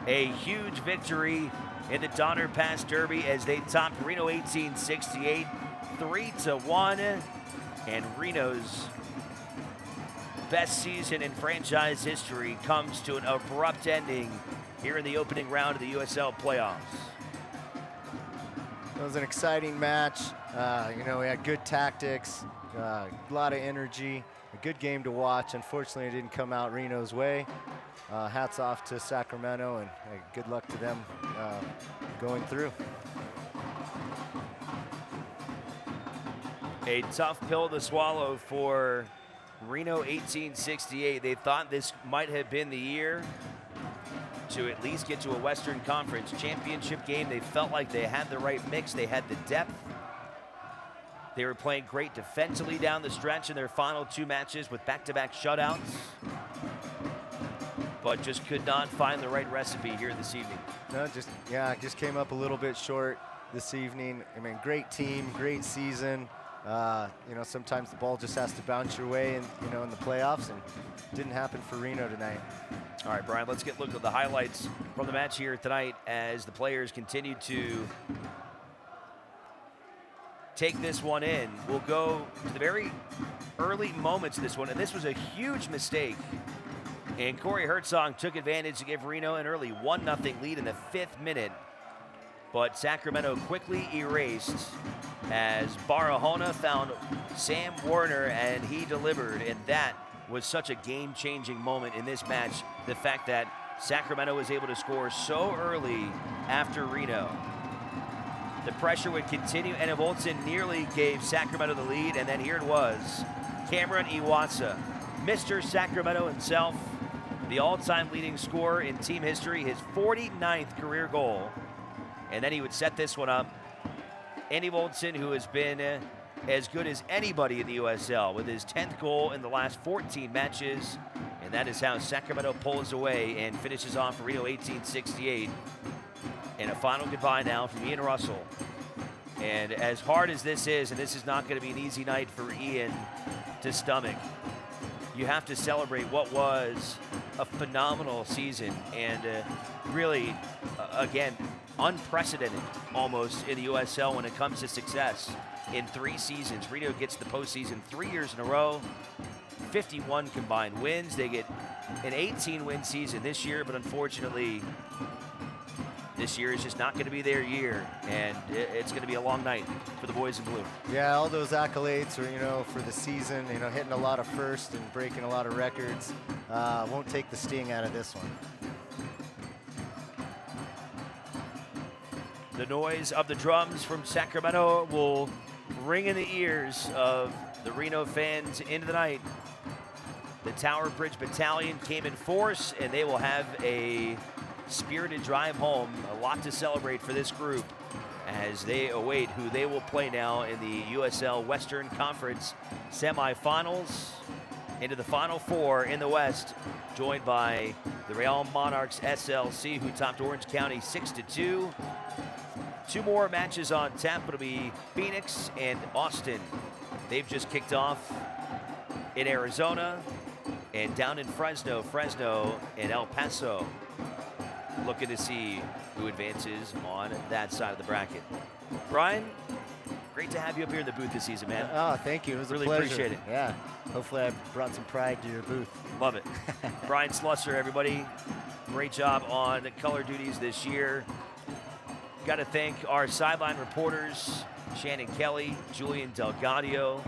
A huge victory in the Donner Pass Derby as they topped Reno 1868 3-1. And Reno's best season in franchise history comes to an abrupt ending here in the opening round of the USL playoffs. It was an exciting match. We had good tactics, a lot of energy, a good game to watch. Unfortunately, it didn't come out Reno's way. Hats off to Sacramento, and good luck to them going through. A tough pill to swallow for Reno 1868. They thought this might have been the year to at least get to a Western Conference championship game. They felt like they had the right mix. They had the depth. They were playing great defensively down the stretch in their final two matches with back-to-back shutouts, but just could not find the right recipe here this evening. No, just came up a little bit short this evening. I mean, great team, great season. Sometimes the ball just has to bounce your way in the playoffs, and didn't happen for Reno tonight. All right, Brian, let's get a look at the highlights from the match here tonight as the players continue to take this one in. We'll go to the very early moments of this one, and this was a huge mistake. And Corey Herzog took advantage to give Reno an early 1-0 lead in the 5th minute. But Sacramento quickly erased as Barahona found Sam Warner, and he delivered. And that was such a game-changing moment in this match. The fact that Sacramento was able to score so early after Reno. The pressure would continue, and Evoltson nearly gave Sacramento the lead, and then here it was. Cameron Iwasa, Mr. Sacramento himself, the all-time leading scorer in team history, his 49th career goal. And then he would set this one up. Andy Evoltson, who has been as good as anybody in the USL with his 10th goal in the last 14 matches. And that is how Sacramento pulls away and finishes off Reno 1868. And a final goodbye now from Ian Russell. And as hard as this is, and this is not going to be an easy night for Ian to stomach, you have to celebrate what was a phenomenal season and really, again, unprecedented almost in the USL when it comes to success. In 3 seasons, Reno gets the postseason 3 years in a row, 51 combined wins. They get an 18-win season this year, but unfortunately, this year is just not going to be their year, and it's going to be a long night for the boys in blue. Yeah, all those accolades are, for the season, hitting a lot of firsts and breaking a lot of records. Won't take the sting out of this one. The noise of the drums from Sacramento will ring in the ears of the Reno fans into the night. The Tower Bridge Battalion came in force, and they will have a spirited drive home. A lot to celebrate for this group as they await who they will play now in the USL Western Conference semifinals. Into the Final Four in the West, joined by the Real Monarchs SLC, who topped Orange County 6-2. 2 more matches on tap. It'll be Phoenix and Austin. They've just kicked off in Arizona and down in Fresno and El Paso. Looking to see who advances on that side of the bracket. Brian, great to have you up here in the booth this season, man. Oh, thank you. It was really a pleasure. Appreciate it. Yeah. Hopefully I brought some pride to your booth. Love it. Brian Slusser, everybody. Great job on the color duties this year. Got to thank our sideline reporters, Shannon Kelly, Julian Delgadio,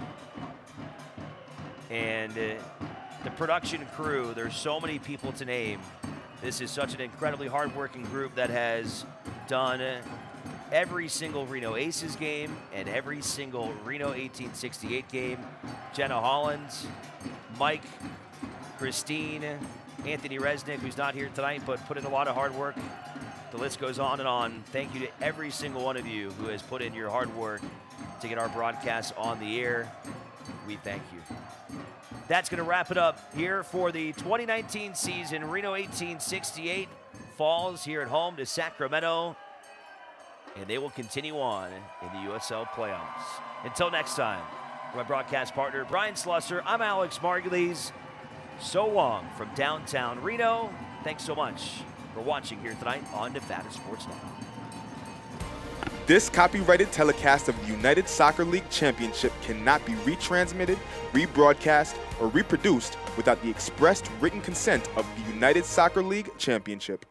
and the production crew. There's so many people to name. This is such an incredibly hardworking group that has done every single Reno Aces game and every single Reno 1868 game. Jenna Hollins, Mike, Christine, Anthony Resnick, who's not here tonight, but put in a lot of hard work. The list goes on and on. Thank you to every single one of you who has put in your hard work to get our broadcast on the air. We thank you. That's going to wrap it up here for the 2019 season. Reno 1868 falls here at home to Sacramento, and they will continue on in the USL playoffs. Until next time, for my broadcast partner, Brian Slusser, I'm Alex Margulies. So long from downtown Reno. Thanks so much for watching here tonight on Nevada Sports Now. This copyrighted telecast of the United Soccer League Championship cannot be retransmitted, rebroadcast, or reproduced without the expressed written consent of the United Soccer League Championship.